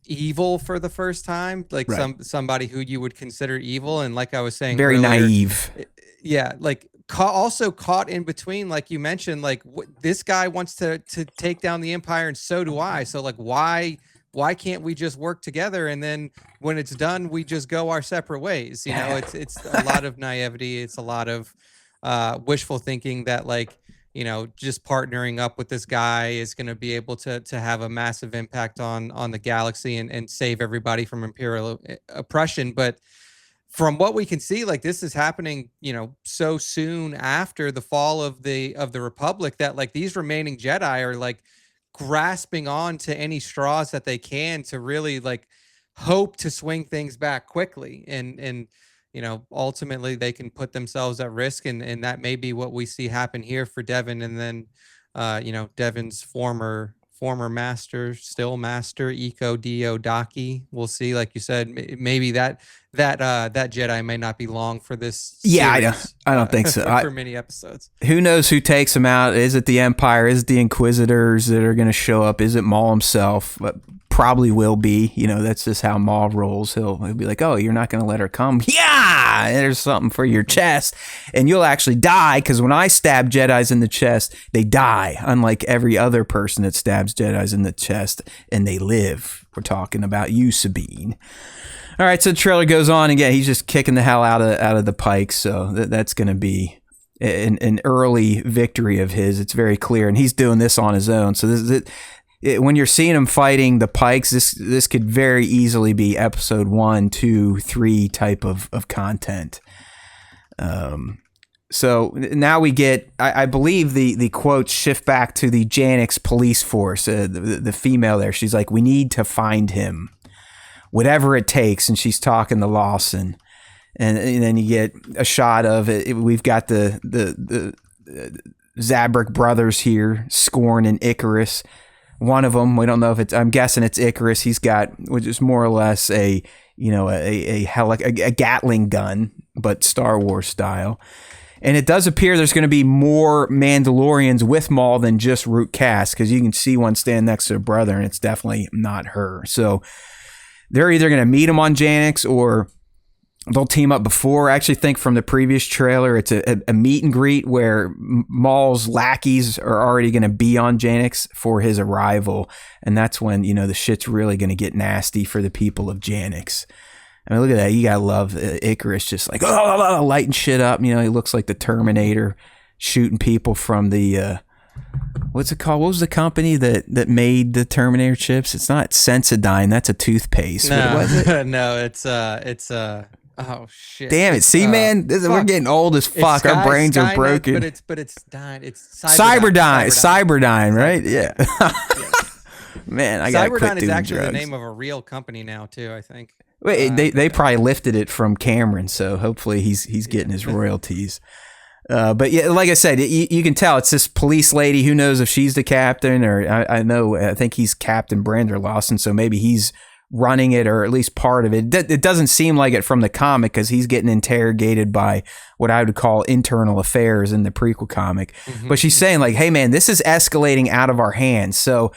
evil for the first time, like right. somebody who you would consider evil. And like I was saying, very earlier, naive. Yeah. Like also caught in between, like you mentioned, like this guy wants to take down the Empire, and so do I. So like, why can't we just work together? And then when it's done, we just go our separate ways. It's a lot of naivety. It's a lot of wishful thinking that, like, just partnering up with this guy is going to be able to have a massive impact on the galaxy and save everybody from Imperial oppression. But from what we can see, like this is happening, so soon after the fall of the Republic, that like these remaining Jedi are like grasping on to any straws that they can to really like hope to swing things back quickly, and ultimately they can put themselves at risk, and that may be what we see happen here for Devin, and then Devin's former master, still master, Iko Dio Daki. We'll see. Like you said, maybe that Jedi may not be long for this series. Yeah, I don't think so. For many episodes. Who knows who takes him out? Is it the Empire? Is it the Inquisitors that are going to show up? Is it Maul himself? But probably will be. That's just how Maul rolls. He'll be like, oh, you're not going to let her come? Yeah! There's something for your chest. And you'll actually die, because when I stab Jedis in the chest, they die, unlike every other person that stabs Jedis in the chest, and they live. We're talking about you, Sabine. All right, so the trailer goes on again. He's just kicking the hell out of the Pikes, so that's going to be an early victory of his. It's very clear, and he's doing this on his own. So when you're seeing him fighting the Pikes, this could very easily be episode 1, 2, 3 type of content. So now we get, I believe the quotes shift back to the Janix police force, the female there. She's like, we need to find him, whatever it takes. And she's talking to Lawson. And then you get a shot of it. We've got the Zabrak brothers here, Scorn and Icarus. One of them, we don't know if it's, I'm guessing it's Icarus. He's got, which is more or less a Gatling gun, but Star Wars style. And it does appear there's going to be more Mandalorians with Maul than just Root Cass, because you can see one stand next to her brother, and it's definitely not her. So they're either going to meet him on Janix, or they'll team up before. I actually think from the previous trailer, it's a meet and greet where Maul's lackeys are already going to be on Janix for his arrival. And that's when, the shit's really going to get nasty for the people of Janix. I mean, look at that. You got to love Icarus just like, lighting shit up. He looks like the Terminator shooting people from the, what's it called? What was the company that made the Terminator chips? It's not Sensodyne. That's a toothpaste. No, what was it? No, it's oh shit! Damn it! See, man, we're getting old as fuck. Our brains are broken. But it's Cyberdyne. Cyberdyne, right? Yeah. Man, I got to quit doing drugs. Cyberdyne is actually the name of a real company now too, I think. Wait, they probably lifted it from Cameron, so hopefully he's getting his royalties. But yeah, like I said, you can tell it's this police lady. Who knows if she's the captain, or I think he's Captain Brander Lawson, so maybe he's running it, or at least part of it. It doesn't seem like it from the comic, because he's getting interrogated by what I would call internal affairs in the prequel comic. Mm-hmm. But she's saying like, hey man, this is escalating out of our hands. So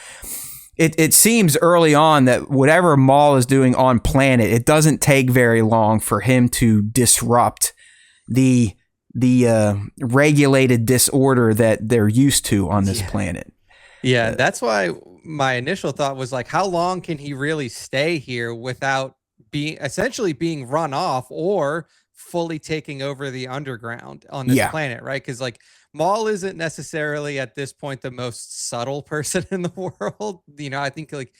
it seems early on that whatever Maul is doing on planet, it doesn't take very long for him to disrupt the regulated disorder that they're used to on this planet. Yeah, that's why my initial thought was like, how long can he really stay here without essentially being run off or fully taking over the underground on this planet, right? Because like Maul isn't necessarily at this point the most subtle person in the world. I think like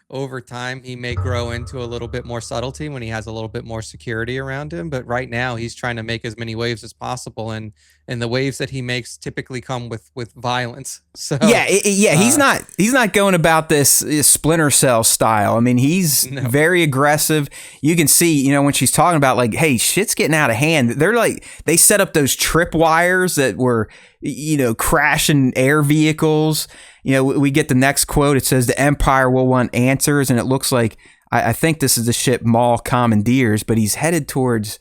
over time he may grow into a little bit more subtlety when he has a little bit more security around him. But right now he's trying to make as many waves as possible, and the waves that he makes typically come with violence. So he's not going about this Splinter Cell style. I mean, he's very aggressive. You can see, when she's talking about like, hey, shit's getting out of hand. They're like, they set up those trip wires that were, crashing air vehicles. We get the next quote. It says the Empire will want answers, and it looks like I think this is the ship Maul commandeers, but he's headed towards.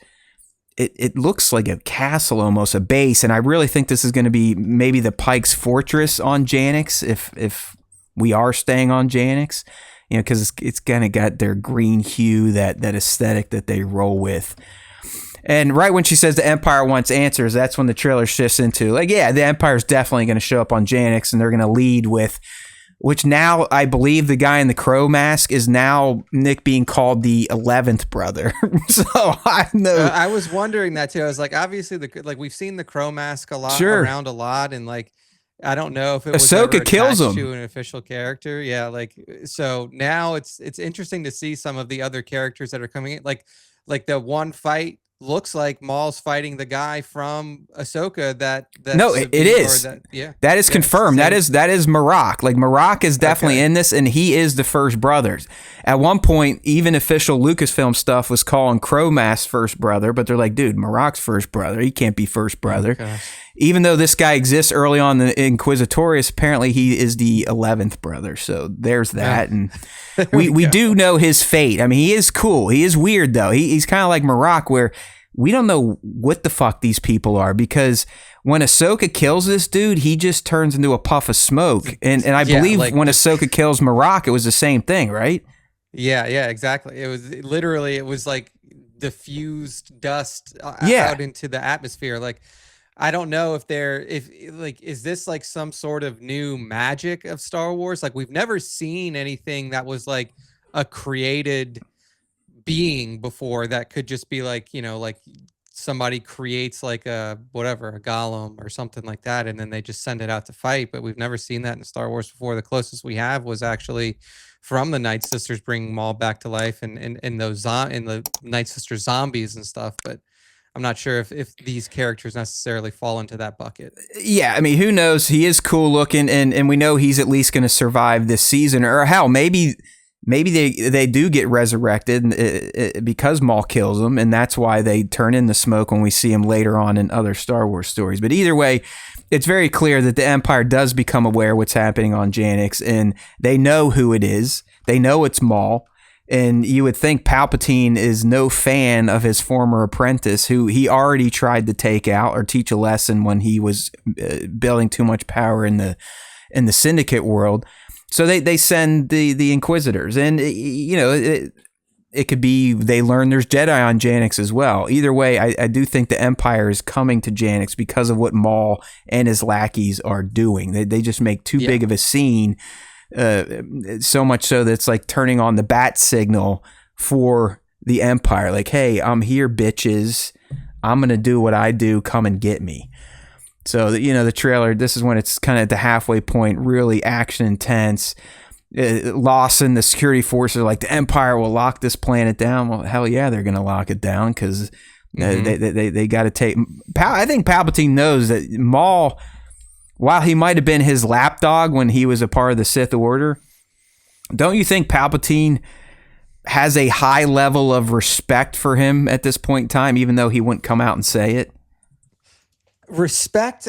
It looks like a castle, almost a base, and I really think this is going to be maybe the Pike's Fortress on Janix, if we are staying on Janix, because it's kind of got their green hue, that aesthetic that they roll with. And right when she says the Empire wants answers, that's when the trailer shifts into like, yeah, the Empire's definitely going to show up on Janix, and they're going to lead with. Which now I believe the guy in the crow mask is now Nick being called the 11th brother. So I know. I was wondering that too. I was like, obviously, we've seen the crow mask around a lot, and like, I don't know if it was Ahsoka kills him to an official character. Yeah, like so now it's interesting to see some of the other characters that are coming in, like the one fight looks like Maul's fighting the guy from Ahsoka that No, it is. That is confirmed. That is Marok. Like, Marok is definitely in this, and he is the first brother. At one point, even official Lucasfilm stuff was calling Cromass first brother, but they're like, dude, Marok's first brother. He can't be first brother. Even though this guy exists early on in the Inquisitorius, apparently he is the 11th brother. So there's that. And we do know his fate. I mean, he is cool. He is weird, though. He's kind of like Marok, where we don't know what the fuck these people are, because when Ahsoka kills this dude, he just turns into a puff of smoke. And I believe when Ahsoka kills Marok, it was the same thing, right? Yeah, exactly. It was like diffused dust out into the atmosphere. Like, I don't know if is this like some sort of new magic of Star Wars? Like, we've never seen anything that was like a created being before that could just be like, like somebody creates like a golem or something like that, and then they just send it out to fight. But we've never seen that in Star Wars before. The closest we have was actually from the Night Sisters bringing Maul back to life, and the Night Sisters zombies and stuff. But I'm not sure if these characters necessarily fall into that bucket. Yeah, I mean, who knows? He is cool looking, and we know he's at least going to survive this season. Or hell, maybe they do get resurrected because Maul kills them, and that's why they turn in the smoke when we see him later on in other Star Wars stories. But either way, it's very clear that the Empire does become aware of what's happening on Janix, and they know who it is. They know it's Maul. And you would think Palpatine is no fan of his former apprentice, who he already tried to take out or teach a lesson when he was building too much power in the Syndicate world. So they send the Inquisitors, and it could be they learn there's Jedi on Janix as well. Either way, I do think the Empire is coming to Janix because of what Maul and his lackeys are doing. They just make too big of a scene. So much so that it's like turning on the bat signal for the Empire. Like, hey, I'm here, bitches. I'm going to do what I do. Come and get me. So, the trailer, this is when it's kind of at the halfway point, really action intense. Lawson, the security forces are like, the Empire will lock this planet down. Well, hell yeah, they're going to lock it down because they got to take... I think Palpatine knows that Maul... While he might have been his lapdog when he was a part of the Sith Order, don't you think Palpatine has a high level of respect for him at this point in time, even though he wouldn't come out and say it? Respect?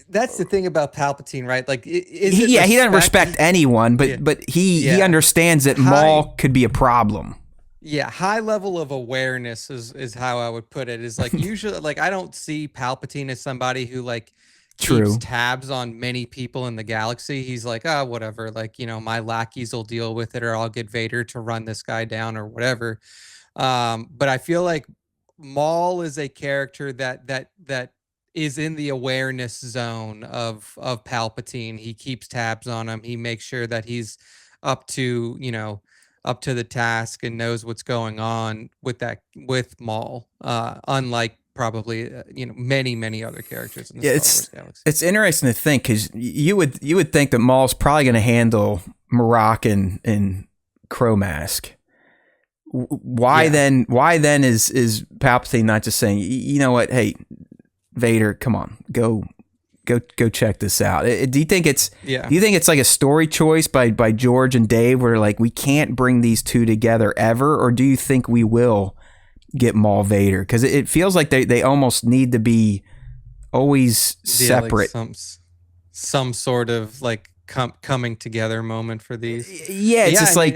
That's the thing about Palpatine, right? Like, he doesn't respect anyone, but he understands that Maul could be a problem. Yeah, high level of awareness is how I would put it. Is like, usually, like, I don't see Palpatine as somebody who like keeps tabs on many people in the galaxy. He's like, whatever, like, my lackeys will deal with it, or I'll get Vader to run this guy down or whatever. But I feel like Maul is a character that is in the awareness zone of Palpatine. He keeps tabs on him. He makes sure that he's up to the task and knows what's going on with Maul. Unlike probably many other characters in the Star Wars galaxy. It's interesting to think, because you would think that Maul's probably going to handle Marok and Cromask. Why then is Palpatine not just saying, you know what, hey Vader, come on, go check this out? Do you think it's like a story choice by George and Dave, where like, we can't bring these two together ever? Or do you think we will get Maul Vader? Because it feels like they almost need to be always separate. Like some sort of like coming together moment for these. It's just like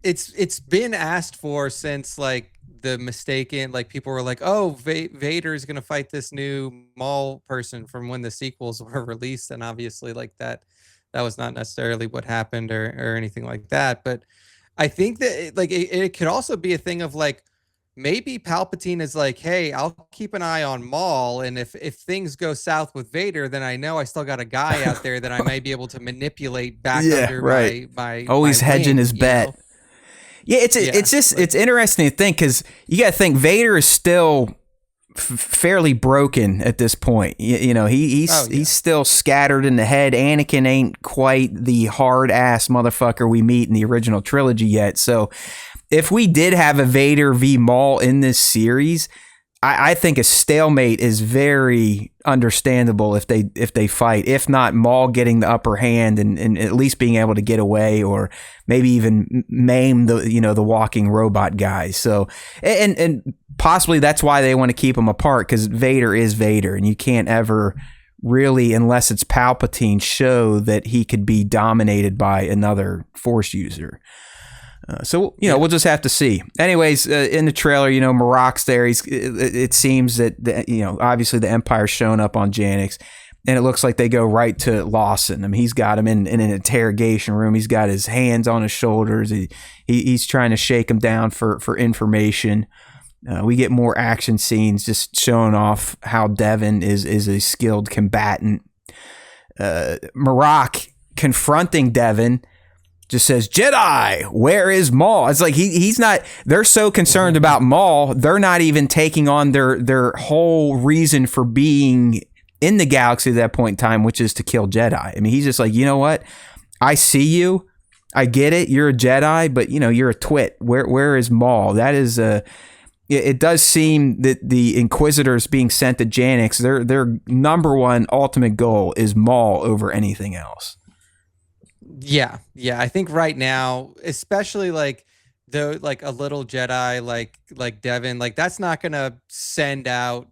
it's been asked for since like the mistaken, like, people were like, oh, Vader is gonna fight this new Maul person from when the sequels were released, and obviously like that was not necessarily what happened or anything like that. But I think that it could also be a thing of like, maybe Palpatine is like, hey, I'll keep an eye on Maul, and if things go south with Vader, then I know I still got a guy out there that I might be able to manipulate back under my always hedging his bet. Know? Yeah, it's interesting to think, because you got to think Vader is still fairly broken at this point. He's still scattered in the head. Anakin ain't quite the hard ass motherfucker we meet in the original trilogy yet. So if we did have a Vader v Maul in this series, I think a stalemate is very understandable if they fight. If not, Maul getting the upper hand and at least being able to get away, or maybe even maim the walking robot guys. So and possibly that's why they want to keep them apart, because Vader is Vader, and you can't ever really, unless it's Palpatine, show that he could be dominated by another Force user. So we'll just have to see. Anyways, in the trailer, Marok's there. It seems that obviously the Empire's showing up on Janix, and it looks like they go right to Lawson. I mean, he's got him in an interrogation room. He's got his hands on his shoulders. He's trying to shake him down for information. We get more action scenes just showing off how Devin is a skilled combatant. Marok confronting Devin just says, "Jedi, where is Maul?" It's like he's not. They're so concerned about Maul, they're not even taking on their whole reason for being in the galaxy at that point in time, which is to kill Jedi. I mean, he's just like, you know what? I see you. I get it. You're a Jedi, but you're a twit. Where is Maul? That is It does seem that the Inquisitors being sent to Janix, their number one ultimate goal is Maul over anything else. Yeah. I think right now, especially like a little Jedi like Devin, like that's not gonna send out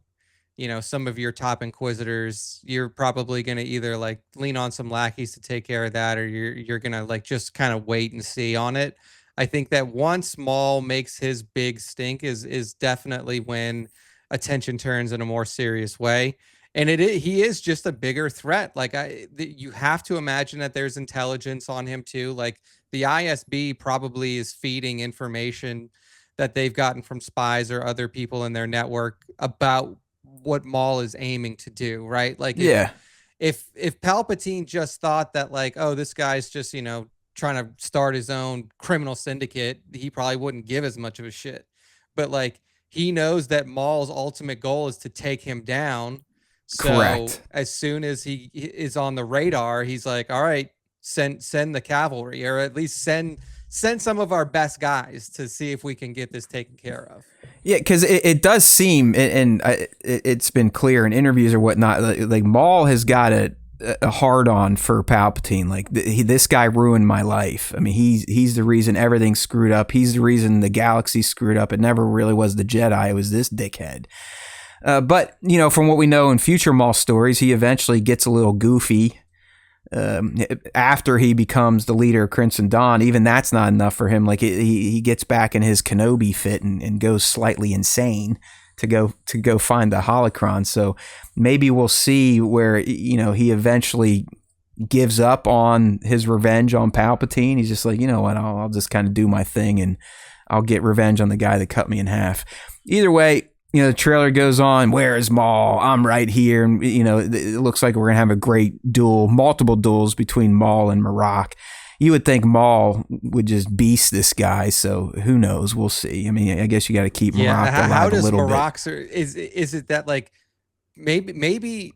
some of your top Inquisitors. You're probably gonna either like lean on some lackeys to take care of that, or you're gonna like just kind of wait and see on it. I think that once Maul makes his big stink is definitely when attention turns in a more serious way. And he is just a bigger threat. Like you have to imagine that there's intelligence on him too. Like the ISB probably is feeding information that they've gotten from spies or other people in their network about what Maul is aiming to do, right? Like if Palpatine just thought that like, oh, this guy's just, trying to start his own criminal syndicate, he probably wouldn't give as much of a shit. But like he knows that Maul's ultimate goal is to take him down. So correct. As soon as he is on the radar, he's like, all right, send the cavalry, or at least send some of our best guys to see if we can get this taken care of. Yeah, because it does seem, and it's been clear in interviews or whatnot, like Maul has got a hard on for Palpatine. Like this guy ruined my life. I mean, he's the reason everything's screwed up. He's the reason the galaxy's screwed up. It never really was the Jedi. It was this dickhead. But from what we know in future Maul stories, he eventually gets a little goofy. After he becomes the leader of Crimson Dawn, even that's not enough for him. Like he gets back in his Kenobi fit and goes slightly insane to go find the holocron. So maybe we'll see where he eventually gives up on his revenge on Palpatine. He's just like, you know what, I'll just kind of do my thing and I'll get revenge on the guy that cut me in half. Either way, the trailer goes on, where is Maul? I'm right here. And, it looks like we're going to have a great multiple duels between Maul and Marok. You would think Maul would just beast this guy. So who knows? We'll see. I mean, I guess you got to keep Marok alive a little bit. How does Marok, is it that like maybe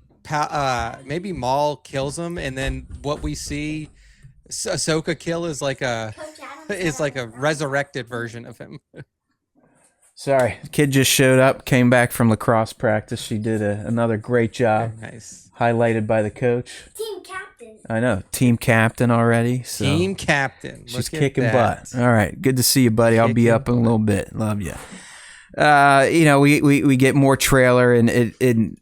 Maul kills him, and then what we see Ahsoka kill is like a resurrected version of him? Sorry, kid just showed up, came back from lacrosse practice. She did another great job. Very nice. Highlighted by the coach. Team captain. I know, team captain already. So team captain. She's kicking butt. All right, good to see you, buddy. I'll be up in a little bit. Love you. We get more trailer, and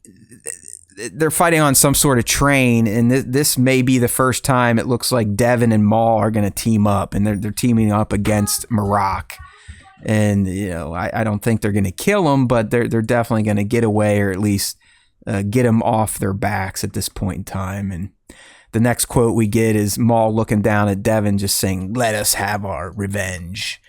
they're fighting on some sort of train, and this may be the first time it looks like Devin and Maul are going to team up, and they're teaming up against Marok. And, I don't think they're going to kill him, but they're definitely going to get away, or at least get him off their backs at this point in time. And the next quote we get is Maul looking down at Devin, just saying, "Let us have our revenge."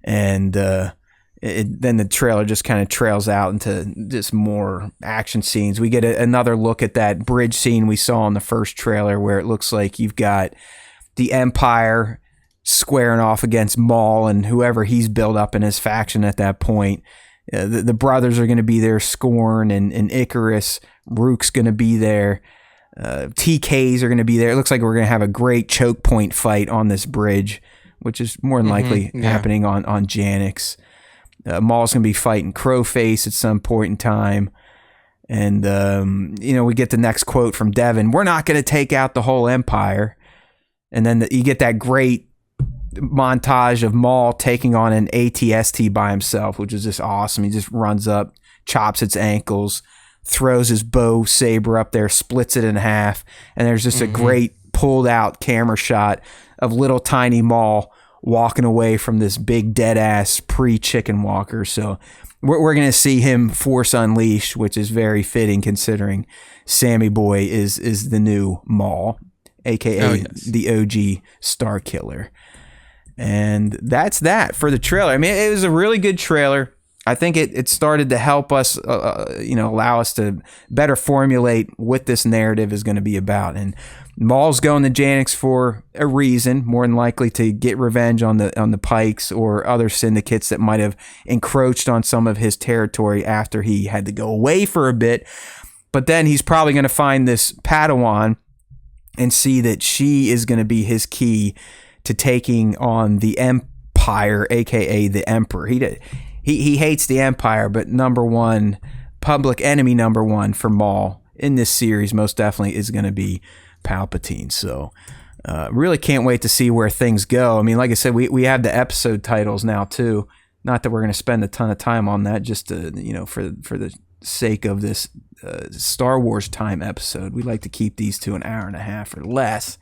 And then the trailer just kind of trails out into just more action scenes. We get another look at that bridge scene we saw in the first trailer, where it looks like you've got the Empire squaring off against Maul and whoever he's built up in his faction at that point. The brothers are going to be there, Scorn and Icarus. Rook's going to be there. TKs are going to be there. It looks like we're going to have a great choke point fight on this bridge which is more than likely happening on Janix. Maul's going to be fighting Crowface at some point in time. And, we get the next quote from Devin. We're not going to take out the whole Empire. And then you get that great montage of Maul taking on an ATST by himself, which is just awesome. He just runs up, chops its ankles, throws his bow saber up there, splits it in half, and there's just a great pulled out camera shot of little tiny Maul walking away from this big dead ass pre-chicken walker. So we're going to see him Force Unleashed, which is very fitting considering Sammy Boy is the new Maul, aka the OG Star Killer. And that's that for the trailer. I mean, it was a really good trailer. I think it started to help us, allow us to better formulate what this narrative is going to be about. And Maul's going to Janix for a reason, more than likely to get revenge on the Pikes or other syndicates that might have encroached on some of his territory after he had to go away for a bit. But then he's probably going to find this Padawan and see that she is going to be his key to taking on the Empire, aka the Emperor. He hates the Empire, but public enemy number one for Maul in this series most definitely is going to be Palpatine. So really can't wait to see where things go. I mean, like I said, we have the episode titles now too. Not that we're going to spend a ton of time on that, just to, for the sake of this Star Wars time episode. We like to keep these to an hour and a half or less.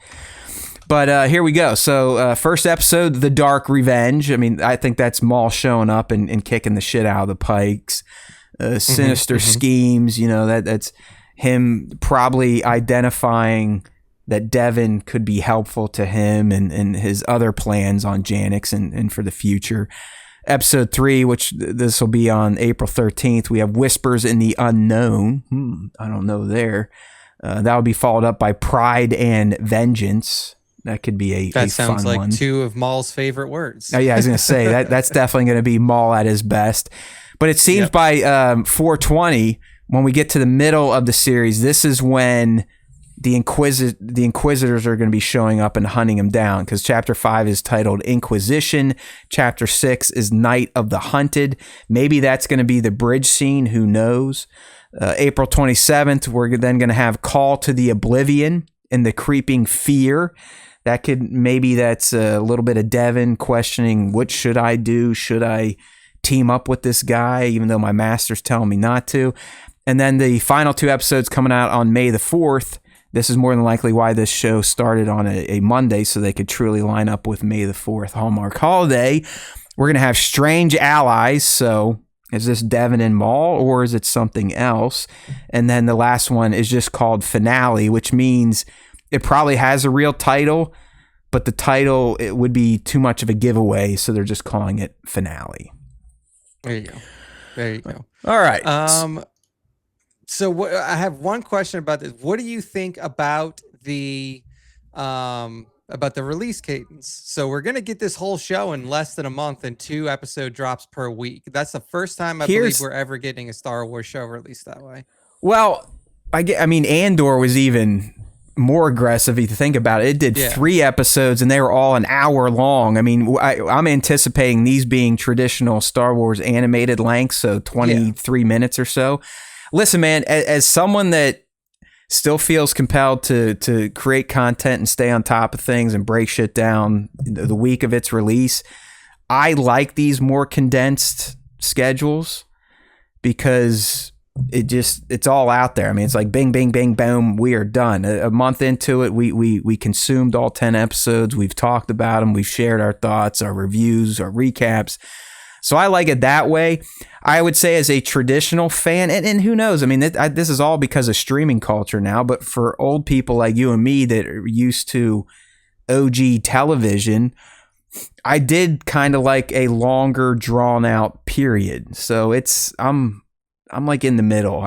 But here we go. So first episode, The Dark Revenge. I mean, I think that's Maul showing up and kicking the shit out of the Pikes. Sinister schemes, that's him probably identifying that Devin could be helpful to him and his other plans on Janix and for the future. Episode 3, which this will be on April 13th, we have Whispers in the Unknown. I don't know there. That will be followed up by Pride and Vengeance. That could be a sounds fun like one. Two of Maul's favorite words. Oh, yeah, I was going to say that's definitely going to be Maul at his best. But it seems by 420, when we get to the middle of the series, this is when the Inquisitors are going to be showing up and hunting him down, because Chapter 5 is titled Inquisition. Chapter 6 is Night of the Hunted. Maybe that's going to be the bridge scene. Who knows? April 27th, we're then going to have Call to the Oblivion and the Creeping Fear. That's a little bit of Devin questioning, what should I do? Should I team up with this guy, even though my master's telling me not to? And then the final 2 episodes coming out on May the 4th. This is more than likely why this show started on a Monday, so they could truly line up with May the 4th Hallmark holiday. We're going to have Strange Allies. So is this Devin and Maul, or is it something else? And then the last one is just called Finale, which means it probably has a real title, but the title, it would be too much of a giveaway, so they're just calling it Finale. There you go. All right. So I have one question about this. What do you think about the release cadence? So we're going to get this whole show in less than a month and 2 episode drops per week. That's the first time I believe we're ever getting a Star Wars show released that way. Well, I mean, Andor was even more aggressive if you think about it. It did 3 episodes and they were all an hour long. I mean, I'm anticipating these being traditional Star Wars animated lengths, so 23 minutes or so. Listen, man, as someone that still feels compelled to create content and stay on top of things and break shit down the week of its release, I like these more condensed schedules because it's all out there. I mean, it's like bing, bing, bing, boom, we are done. A month into it, we consumed all 10 episodes. We've talked about them. We've shared our thoughts, our reviews, our recaps. So I like it that way. I would say as a traditional fan, and who knows, I mean, this is all because of streaming culture now, but for old people like you and me that are used to OG television, I did kind of like a longer drawn out period. So I'm like in the middle.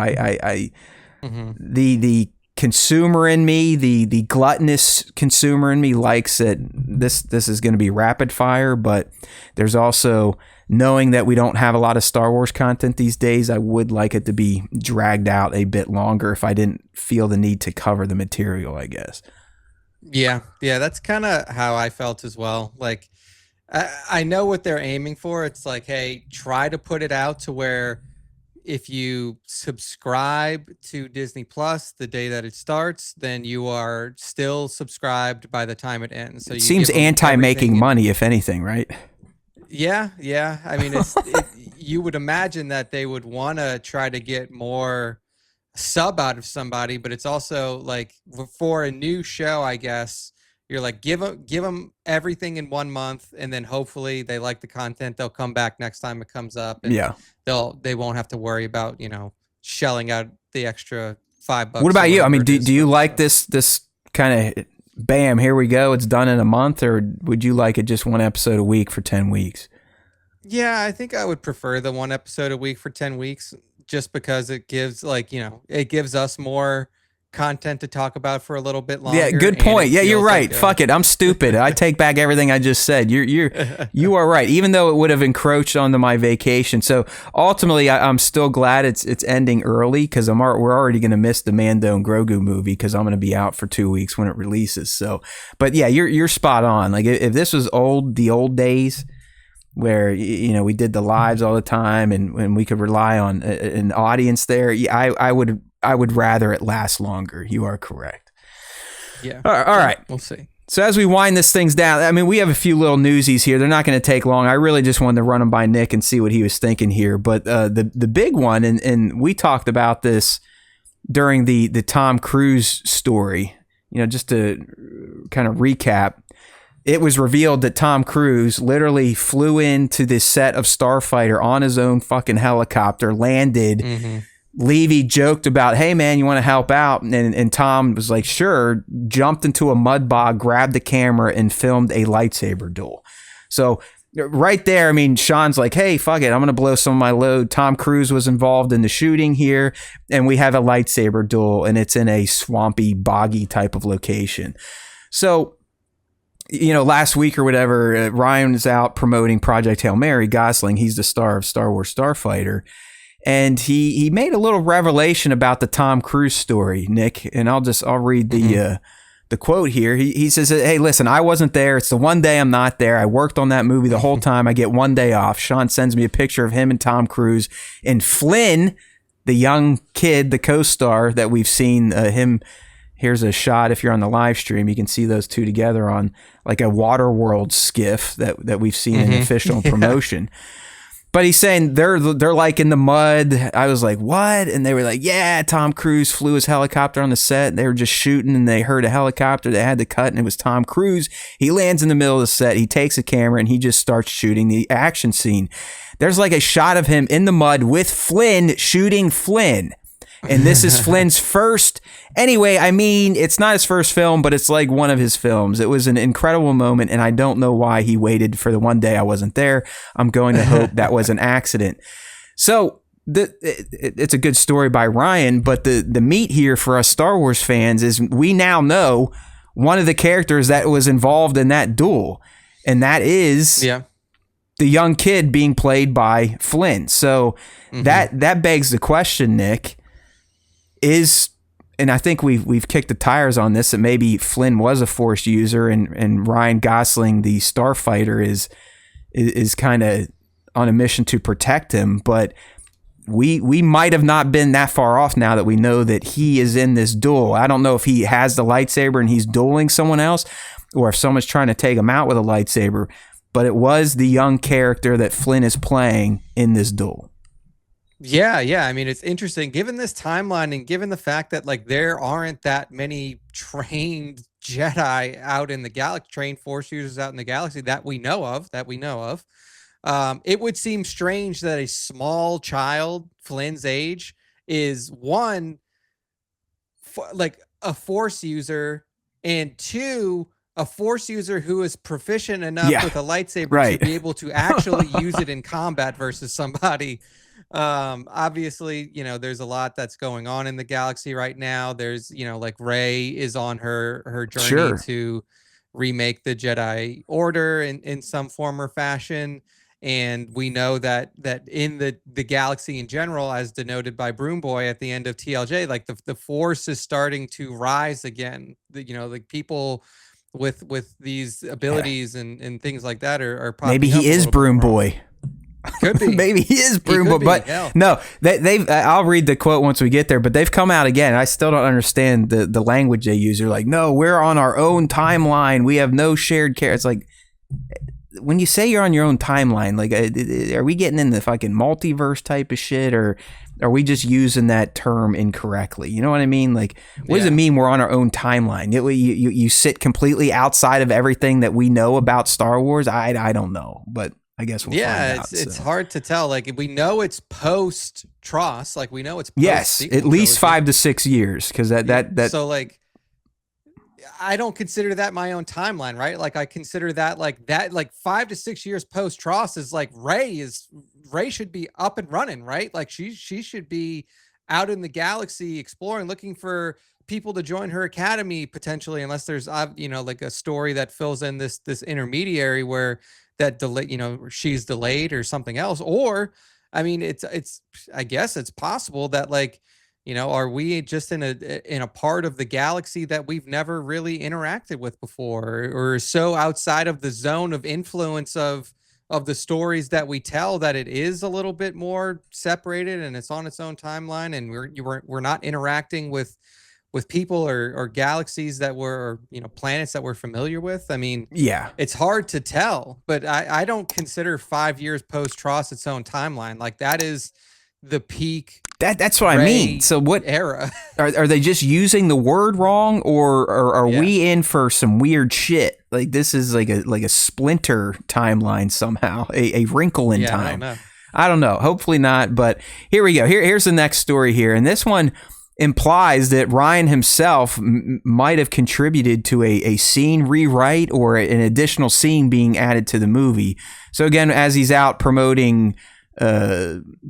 The consumer in me, the gluttonous consumer in me likes that this is going to be rapid fire, but there's also knowing that we don't have a lot of Star Wars content these days, I would like it to be dragged out a bit longer if I didn't feel the need to cover the material, I guess. Yeah, that's kind of how I felt as well. Like, I know what they're aiming for. It's like, hey, try to put it out to where if you subscribe to Disney Plus the day that it starts, then you are still subscribed by the time it ends. So It you seems give them anti-making everything in. money, if anything, right? Yeah, yeah. I mean, you would imagine that they would want to try to get more sub out of somebody, but it's also like for a new show, I guess you're like give them everything in 1 month, and then hopefully they like the content. They'll come back next time it comes up, and Yeah. they won't have to worry about shelling out the extra What $5 or about you? I whatever mean, it do is you for the like show. this kind of bam, here we go, it's done in a month, or would you like it just one episode a week for 10 weeks? Yeah, I think I would prefer the one episode a week for 10 weeks just because it gives it gives us more content to talk about for a little bit Yeah, longer, good and point. it Yeah, you're feels like right. a Fuck it. I'm stupid. I take back everything I just said. You are right. Even though it would have encroached onto my vacation. So ultimately, I'm still glad it's ending early because we're already going to miss the Mando and Grogu movie because I'm going to be out for 2 weeks when it releases. So, but yeah, you're spot on. Like if this was the old days where we did the lives all the time and we could rely on an audience there, I would rather it last longer. You are correct. yeah. All right. We'll see. So as we wind this things down, I mean, we have a few little newsies here. They're not going to take long. I really just wanted to run them by Nick and see what he was thinking here. But the big one, and we talked about this during the Tom Cruise story, just to kind of recap, it was revealed that Tom Cruise literally flew into this set of Starfighter on his own fucking helicopter, landed. Mm-hmm. Levy joked about, hey man, you want to help out? And Tom was like, sure, jumped into a mud bog, grabbed the camera and filmed a lightsaber duel. So right there, I mean, Sean's like, hey, fuck it, I'm going to blow some of my load. Tom Cruise was involved in the shooting here, and we have a lightsaber duel, and it's in a swampy, boggy type of location. So, last week or whatever, Ryan was out promoting Project Hail Mary. Gosling, he's the star of Star Wars Starfighter. And he made a little revelation about the Tom Cruise story, Nick. And I'll read the quote here. He says, hey, listen, I wasn't there. It's the one day I'm not there. I worked on that movie the whole time. I get one day off. Sean sends me a picture of him and Tom Cruise and Flynn, the young kid, the co-star that we've seen him. Here's a shot. If you're on the live stream, you can see those two together on like a Waterworld skiff that we've seen in official promotion. But he's saying they're like in the mud. I was like, what? And they were like, yeah, Tom Cruise flew his helicopter on the set. They were just shooting and they heard a helicopter. They had to cut and it was Tom Cruise. He lands in the middle of the set. He takes a camera and he just starts shooting the action scene. There's like a shot of him in the mud with Flynn shooting Flynn. And this is Flynn's first. Anyway, I mean, it's not his first film, but it's like one of his films. It was an incredible moment, and I don't know why he waited for the one day I wasn't there. I'm going to hope that was an accident. So it's a good story by Ryan, but the meat here for us Star Wars fans is we now know one of the characters that was involved in that duel, and that is the young kid being played by Flynn. So that begs the question, Nick. And I think we've kicked the tires on this, that maybe Flynn was a Force user and Ryan Gosling, the Starfighter, is kind of on a mission to protect him. But we might have not been that far off now that we know that he is in this duel. I don't know if he has the lightsaber and he's dueling someone else, or if someone's trying to take him out with a lightsaber. But it was the young character that Flynn is playing in this duel. Yeah. I mean, it's interesting given this timeline and given the fact that like there aren't that many trained Jedi out in the galaxy, trained Force users out in the galaxy that we know of. It would seem strange that a small child, Flynn's age, is one, like a Force user, and two, a Force user who is proficient enough with a lightsaber to be able to actually use it in combat versus somebody. Obviously, there's a lot that's going on in the galaxy right now. There's, like Rey is on her journey to remake the Jedi Order in some form or fashion. And we know that in the galaxy in general, as denoted by Broom Boy at the end of TLJ, like the Force is starting to rise again. Like people with these abilities and things like that are popping maybe up he is Broom Boy. Could be. Maybe he is Broom Boy, but hell. no, they've. I'll read the quote once we get there. But they've come out again. I still don't understand the language they use. They're like, no, we're on our own timeline. We have no shared care. It's like, when you say you're on your own timeline, like, are we getting in the fucking multiverse type of shit, or are we just using that term incorrectly? You know what I mean? Like, what does it mean we're on our own timeline? You sit completely outside of everything that we know about Star Wars? I don't know, but I guess we'll find out. It's hard to tell. Like, we know it's post Tross. Like, we know it's post at least 5 to 6 years, because that so like, I don't consider that my own timeline, right? Like, I consider that like 5 to 6 years post Tross is like Rey should be up and running, right? Like, she should be out in the galaxy exploring, looking for people to join her academy potentially, unless there's like a story that fills in this intermediary where that delay, she's delayed or something else. Or, I mean, it's I guess it's possible that, like, are we just in a part of the galaxy that we've never really interacted with before, or so outside of the zone of influence of the stories that we tell that it is a little bit more separated and it's on its own timeline, and we're not interacting with people or galaxies that we're, planets that we're familiar with. I mean, it's hard to tell, but I don't consider 5 years post Tross its own timeline. Like, that is the peak. That's what I mean. So what era are they just using the word wrong, or are we in for some weird shit? Like, this is like a splinter timeline somehow, a wrinkle in time. I don't know. Hopefully not. But here we go. Here's the next story here, and this one implies that Ryan himself might have contributed to a scene rewrite or an additional scene being added to the movie. So again, as he's out promoting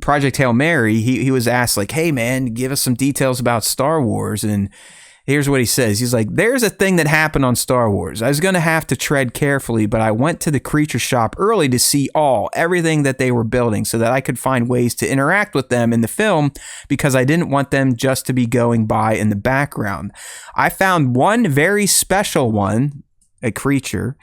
Project Hail Mary, he was asked, like, hey man, give us some details about Star Wars. And here's what he says. He's like, there's a thing that happened on Star Wars. I was going to have to tread carefully, but I went to the creature shop early to see everything that they were building so that I could find ways to interact with them in the film, because I didn't want them just to be going by in the background. I found one very special one, a creature,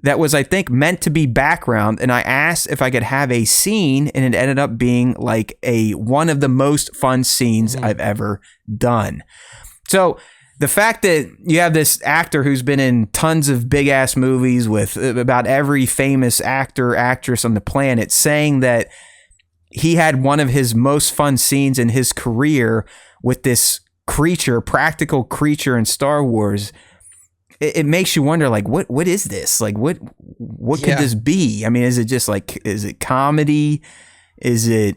that was, I think, meant to be background, and I asked if I could have a scene, and it ended up being like one of the most fun scenes I've ever done. So the fact that you have this actor who's been in tons of big ass movies with about every famous actor, actress on the planet, saying that he had one of his most fun scenes in his career with this practical creature in Star Wars, it makes you wonder, like, what is this? Like, what could this be? I mean, is it just like, is it comedy? Is it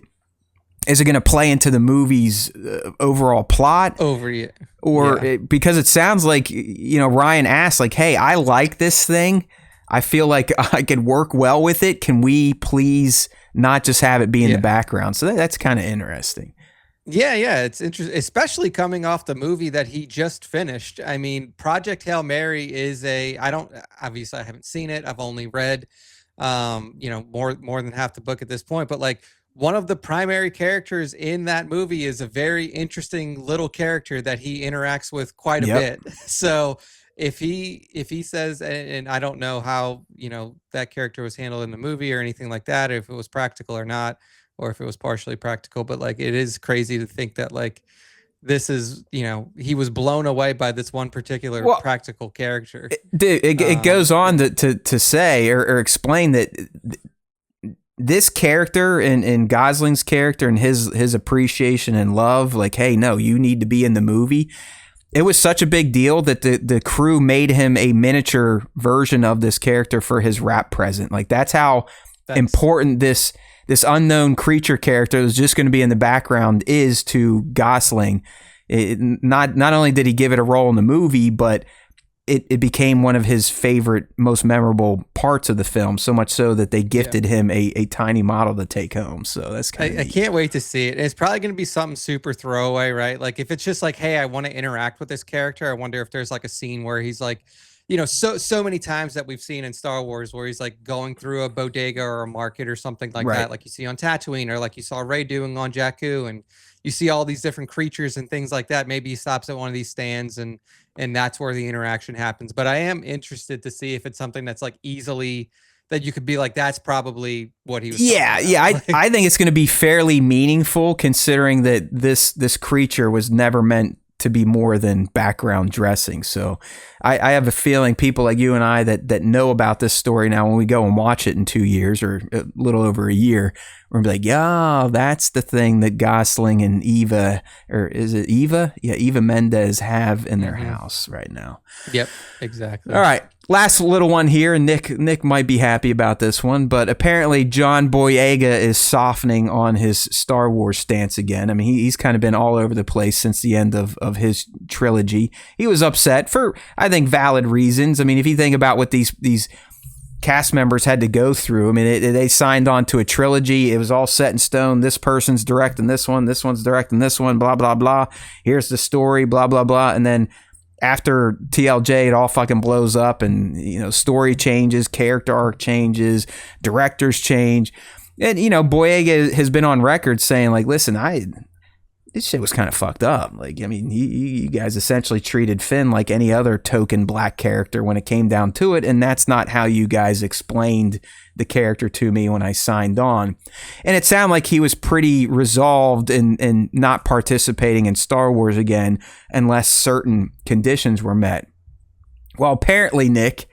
going to play into the movie's overall plot? Because it sounds like, Ryan asked, like, hey, I like this thing. I feel like I could work well with it. Can we please not just have it be in the background? So that's kind of interesting. Yeah, it's interesting, especially coming off the movie that he just finished. I mean, Project Hail Mary is obviously I haven't seen it. I've only read, more than half the book at this point, but like, one of the primary characters in that movie is a very interesting little character that he interacts with quite a bit. So if he says, and I don't know how, that character was handled in the movie or anything like that, if it was practical or not, or if it was partially practical, but like, it is crazy to think that, like, this is, he was blown away by this one particular practical character. It goes on to say or explain that this character and Gosling's character and his appreciation and love, like, hey, no, you need to be in the movie. It was such a big deal that the crew made him a miniature version of this character for his wrap present. Like, that's how important this unknown creature character that's just going to be in the background is to Gosling. Not only did he give it a role in the movie, but it became one of his favorite, most memorable parts of the film, so much so that they gifted him a tiny model to take home. So that's kind of I can't wait to see it. It's probably going to be something super throwaway, right? Like, if it's just like, hey, I want to interact with this character, I wonder if there's like a scene where he's like, so many times that we've seen in Star Wars where he's like going through a bodega or a market or something like Right. that, like you see on Tatooine or like you saw Rey doing on Jakku, and you see all these different creatures and things like that. Maybe he stops at one of these stands and that's where the interaction happens. But I am interested to see if it's something that's like easily that you could be like, that's probably what he was talking Yeah, yeah. about. I think it's going to be fairly meaningful, considering that this creature was never meant to be more than background dressing. So I have a feeling people like you and I that know about this story now, when we go and watch it in 2 years or a little over a year, we're gonna be like, yeah, that's the thing that Gosling and Eva, or is it Eva? Yeah, Eva Mendes have in their house right now. Yep, exactly. All right. Last little one here, and Nick might be happy about this one, but apparently John Boyega is softening on his Star Wars stance again. I mean, he's kind of been all over the place since the end of his trilogy. He was upset for, I think, valid reasons. I mean, if you think about what these cast members had to go through, I mean, they signed on to a trilogy. It was all set in stone. This person's directing this one's directing this one, blah, blah, blah. Here's the story, blah, blah, blah. And then after TLJ, it all fucking blows up, and story changes, character arc changes, directors change, and Boyega has been on record saying like, "Listen, this shit was kind of fucked up. Like, I mean, you guys essentially treated Finn like any other token black character when it came down to it, and that's not how you guys explained the character to me when I signed on." And it sounded like he was pretty resolved in not participating in Star Wars again unless certain conditions were met. Well, apparently, Nick,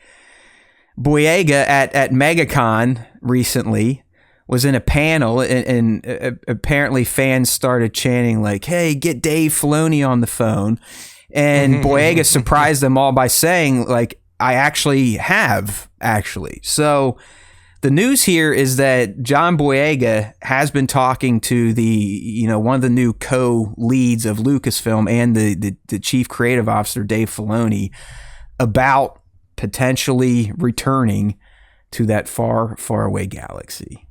Boyega at MegaCon recently was in a panel, and apparently fans started chanting like, "Hey, get Dave Filoni on the phone." And Boyega surprised them all by saying like, "I actually have, actually." So the news here is that John Boyega has been talking to the, one of the new co-leads of Lucasfilm and the chief creative officer, Dave Filoni, about potentially returning to that far, far away galaxy.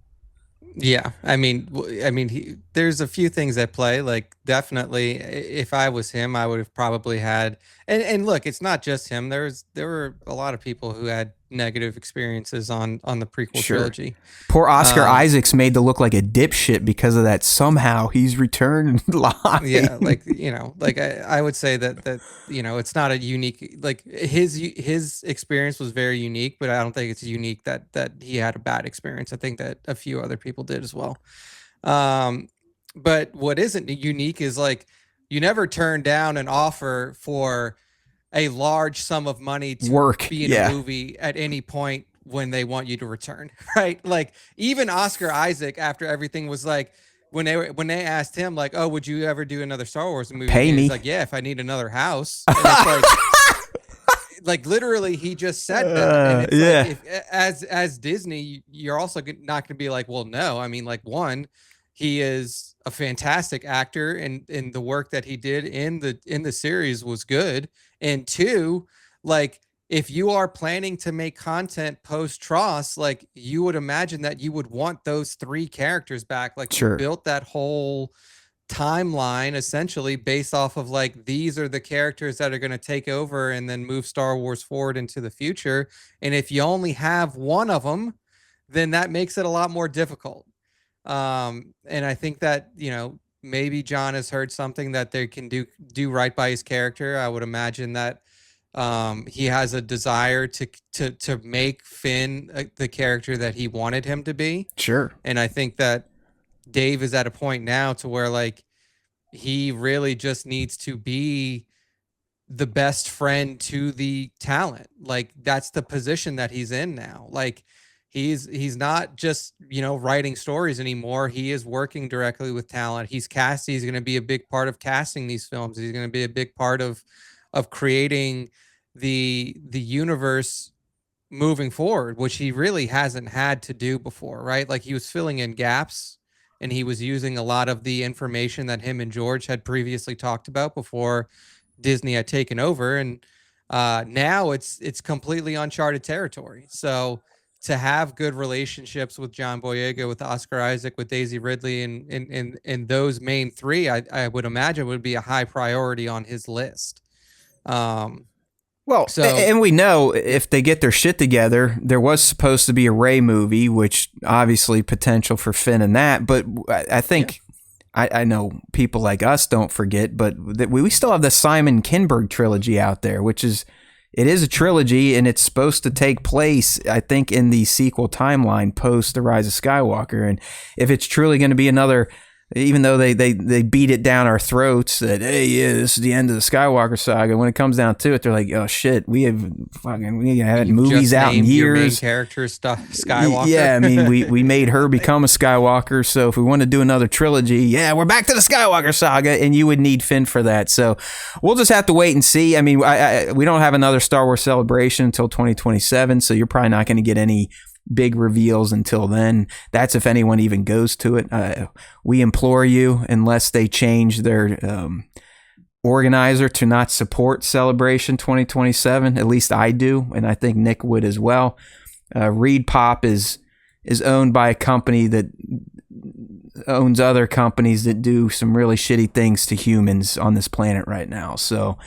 Yeah, I mean, there's a few things at play. Like, definitely, if I was him, I would have probably had. And look, it's not just him. There were a lot of people who had negative experiences on the prequel trilogy. Poor Oscar Isaacs made to look like a dipshit because of that. Somehow he's returned live. Yeah, like I would say that it's not a unique, like his experience was very unique, but I don't think it's unique that he had a bad experience. I think that a few other people did as well. But what isn't unique is like, you never turn down an offer for a large sum of money to be in a movie at any point when they want you to return, right? Like, even Oscar Isaac, after everything was like, when they asked him like, "Oh, would you ever do another Star Wars movie?" Pay me. He's like, "Yeah, if I need another house." And it's like, like literally, he just said that. And it's like, as Disney, you're also not going to be like, "Well, no." I mean, like, one, he is a fantastic actor, and the work that he did in the series was good. And two, like, if you are planning to make content post Tross, like, you would imagine that you would want those three characters back. Like, you built that whole timeline essentially based off of like, these are the characters that are going to take over and then move Star Wars forward into the future. And if you only have one of them, then that makes it a lot more difficult. And I think that, maybe John has heard something that they can do right by his character. I would imagine that he has a desire to make Finn the character that he wanted him to be. Sure. And I think that Dave is at a point now to where like, he really just needs to be the best friend to the talent. Like, that's the position that he's in now. Like, he's not just writing stories anymore. He is working directly with talent. He's going to be a big part of casting these films. He's going to be a big part of creating the universe moving forward, which he really hasn't had to do before, right? Like, he was filling in gaps, and he was using a lot of the information that him and George had previously talked about before Disney had taken over. And now it's completely uncharted territory. So to have good relationships with John Boyega, with Oscar Isaac, with Daisy Ridley, and those main three, I would imagine would be a high priority on his list. Well, So and we know if they get their shit together, there was supposed to be a Rey movie, which obviously potential for Finn in that. But I think I know people like us don't forget, but that we still have the Simon Kinberg trilogy out there, which is it is a trilogy, and it's supposed to take place, I think, in the sequel timeline post The Rise of Skywalker. And if it's truly going to be another, even though they beat it down our throats that, hey, yeah, this is the end of the Skywalker saga, when it comes down to it, they're like, oh shit, we haven't movies out in years. Your main character Skywalker. Yeah, I mean, we made her become a Skywalker, so if we want to do another trilogy, yeah, we're back to the Skywalker saga, and you would need Finn for that. So we'll just have to wait and see. I mean, we don't have another Star Wars Celebration until 2027, so you're probably not going to get any big reveals until then. That's if anyone even goes to it. We implore you, unless they change their organizer to not support Celebration 2027. At least I do, and I think Nick would as well. Reed Pop is owned by a company that owns other companies that do some really shitty things to humans on this planet right now. So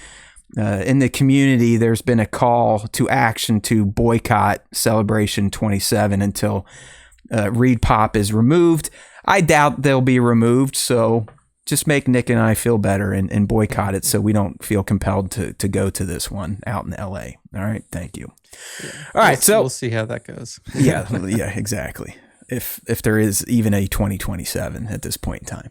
in the community, there's been a call to action to boycott Celebration 27 until Reed Pop is removed. I doubt they'll be removed, so just make Nick and I feel better and boycott it so we don't feel compelled to go to this one out in LA. All right, thank you. Yeah. All right, so we'll see how that goes. yeah, exactly. If there is even a 2027 at this point in time.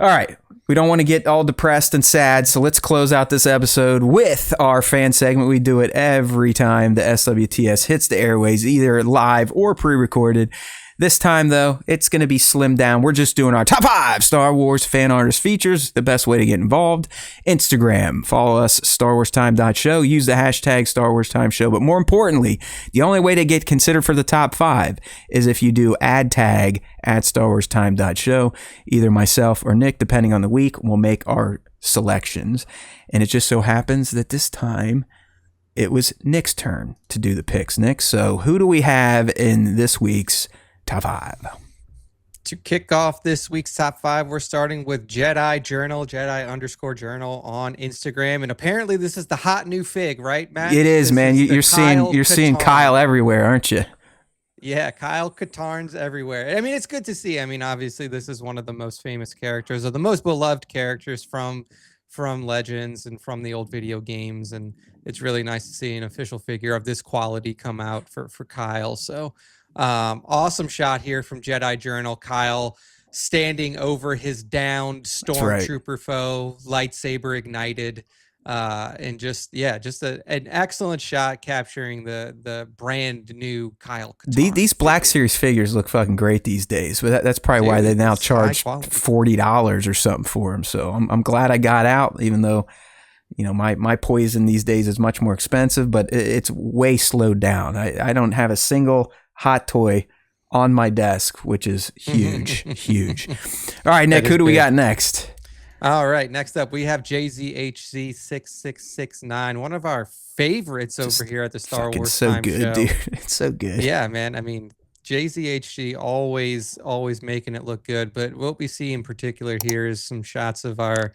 All right, we don't want to get all depressed and sad, so let's close out this episode with our fan segment. We do it every time the SWTS hits the airways, either live or pre-recorded. This time, though, it's going to be slimmed down. We're just doing our top 5 Star Wars fan artist features. The best way to get involved, Instagram. Follow us, StarWarsTime.show. Use the hashtag StarWarsTimeShow. But more importantly, the only way to get considered for the top 5 is if you do ad tag at StarWarsTime.show. Either myself or Nick, depending on the week, will make our selections. And it just so happens that this time it was Nick's turn to do the picks. Nick, so who do we have in this week's top 5? To kick off this week's top 5, we're starting with Jedi Journal, Jedi_Journal on Instagram, and apparently this is the hot new fig, right, Matt? It is, man. You're seeing Kyle everywhere, aren't you? Yeah, Kyle Katarn's everywhere. I mean, it's good to see. I mean, obviously, this is one of the most famous characters, or the most beloved characters from Legends and from the old video games, and it's really nice to see an official figure of this quality come out for Kyle. So awesome shot here from Jedi Journal. Kyle standing over his downed stormtrooper foe, lightsaber ignited, and just an excellent shot capturing the brand new Kyle Katarn. These Black Series figures look fucking great these days, but that's probably why they now charge $40 or something for them. So I'm glad I got out, even though, you know, my poison these days is much more expensive, but it's way slowed down. I don't have a single hot toy on my desk, which is huge. Huge. All right, Nick, who do we got next? All right, next up we have JZHZ6669, one of our favorites over here at the Star Wars Time Show. It's so good, dude. It's so good. Yeah, man. I mean, JZHG always making it look good, but what we see in particular here is some shots of our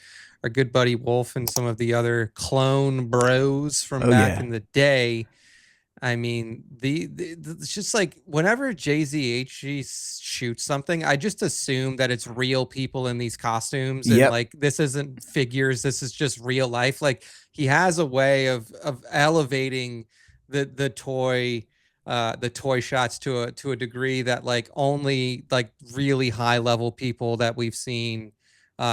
good buddy Wolf and some of the other clone bros from back in the day. I mean, it's just like whenever JZHG shoots something, I just assume that it's real people in these costumes, and like this isn't figures, this is just real life. Like he has a way of elevating the toy shots to a degree that like only like really high level people that we've seen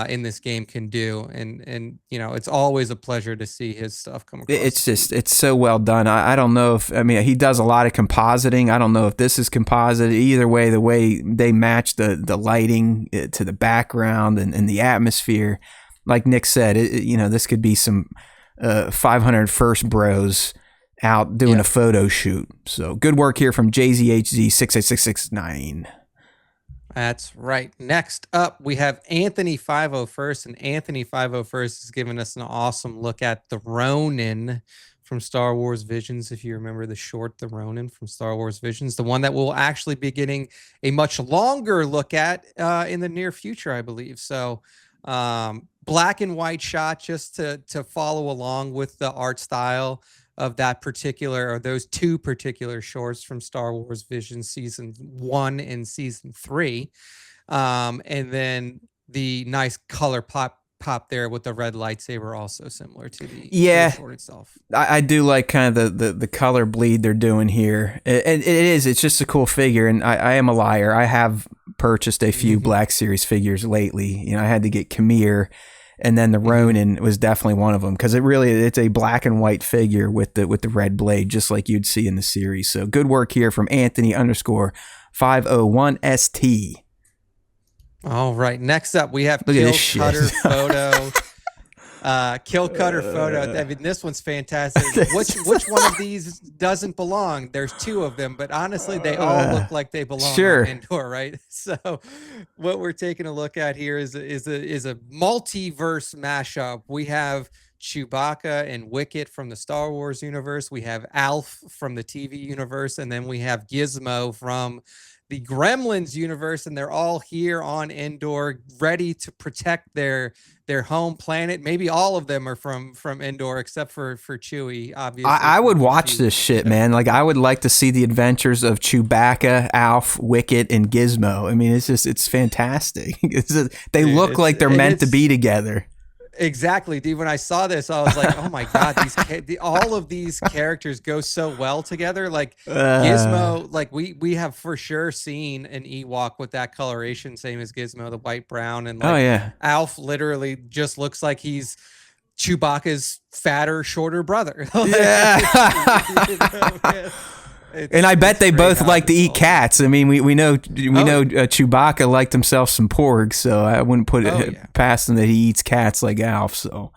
in this game can do, and you know, it's always a pleasure to see his stuff come across. It's so well done. I don't know if, I mean, he does a lot of compositing. I don't know if this is composite. Either way, the way they match the lighting to the background and the atmosphere, like Nick said, you know, this could be some 501st bros out doing a photo shoot. So good work here from JZHZ66669. That's right. Next up, we have Anthony 501st, and Anthony 501st has given us an awesome look at the Ronin from Star Wars Visions. If you remember the short, The Ronin from Star Wars Visions, the one that we'll actually be getting a much longer look at in the near future, I believe. So black and white shot just to follow along with the art style. of that particular, or those two particular shorts from Star Wars Vision season 1 and season 3. And then the nice color pop there with the red lightsaber, also similar to the short itself. I do like kind of the color bleed they're doing here. And it's just a cool figure. And I am a liar. I have purchased a few Black Series figures lately. You know, I had to get Khmer, and then the Ronin was definitely one of them, because it's a black and white figure with the red blade, just like you'd see in the series. So good work here from Anthony_501ST. All right. Next up, we have Kill Cutter Photo. Kill Cutter Photo. I mean, this one's fantastic. Which one of these doesn't belong? There's two of them, but honestly, they all look like they belong on Endor, right? So, what we're taking a look at here is a multiverse mashup. We have Chewbacca and Wicket from the Star Wars universe. We have Alf from the TV universe, and then we have Gizmo from the Gremlins universe, and they're all here on Endor, ready to protect their home planet. Maybe all of them are from Endor, except for Chewie, obviously. I would watch this shit, man. Like, I would like to see the adventures of Chewbacca, Alf, Wicket, and Gizmo. I mean, it's fantastic. They look like they're meant to be together. Exactly, dude. When I saw this, I was like, "Oh my god, all of these characters go so well together." Like Gizmo, like we have for sure seen an Ewok with that coloration, same as Gizmo, the white brown, and Alf literally just looks like he's Chewbacca's fatter, shorter brother. And I bet they both like to eat cats. I mean, we know Chewbacca liked himself some porg, so I wouldn't put it past him that he eats cats like Alf. So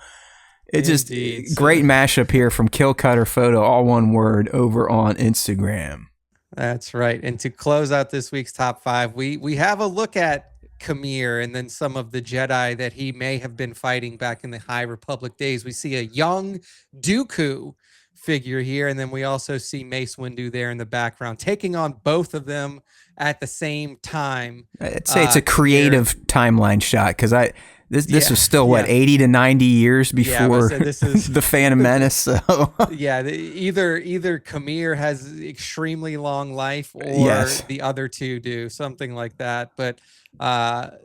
it's just great mashup here from Kill Cutter Photo, all one word, over on Instagram. That's right. And to close out this week's top 5, we have a look at Khmer and then some of the Jedi that he may have been fighting back in the High Republic days. We see a young Dooku figure here, and then we also see Mace Windu there in the background, taking on both of them at the same time. I'd say it's a creative timeline shot, because this was still 80 to 90 years before this is the Phantom Menace. So either Khmer has extremely long life, or the other two do, something like that. But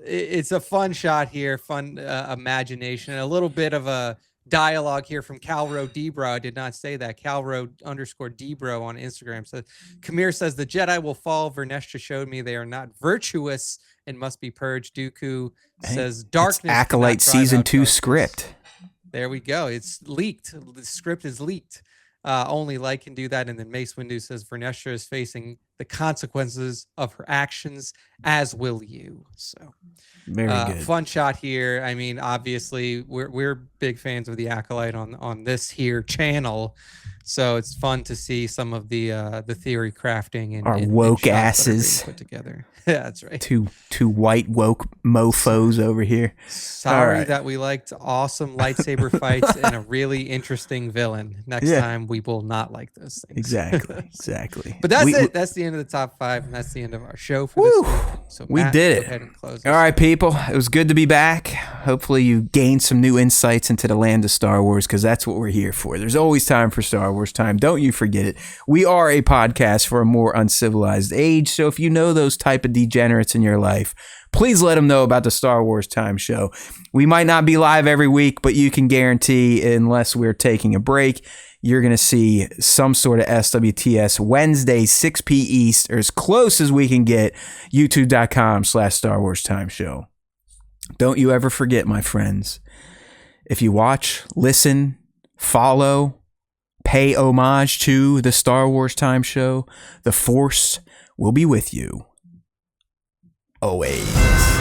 it's a fun shot here, fun imagination, a little bit of a dialogue here from Calro Debro. I did not say that. Calro_Debro on Instagram says, Khmer says, the Jedi will fall. Vernestra showed me they are not virtuous and must be purged. Dooku says darkness. Acolyte season 2 script. There we go. It's leaked. The script is leaked. Only light can do that. And then Mace Windu says Vernestra is facing the consequences of her actions, as will you. So very good. Fun shot here. I mean, obviously, we're big fans of the Acolyte on this here channel, so it's fun to see some of the theory crafting and our woke asses put together. Yeah, that's right. Two white woke mofos over here. Sorry that we liked awesome lightsaber fights and a really interesting villain. Next time we will not like those things. Exactly. But that's it. That's the end of the top 5, and that's the end of our show for this week. So we Matt, did it. Go ahead and close All right, people. It was good to be back. Hopefully you gained some new insights into the land of Star Wars, because that's what we're here for. There's always time for Star Wars time. Don't you forget it. We are a podcast for a more uncivilized age, so if you know those type of degenerates in your life, please let them know about the Star Wars Time Show. We might not be live every week, but you can guarantee, unless we're taking a break, you're going to see some sort of SWTS Wednesday, 6 p. East, or as close as we can get, youtube.com/Star Wars Time Show. Don't you ever forget, my friends, if you watch, listen, follow, pay homage to the Star Wars Time Show, the Force will be with you always.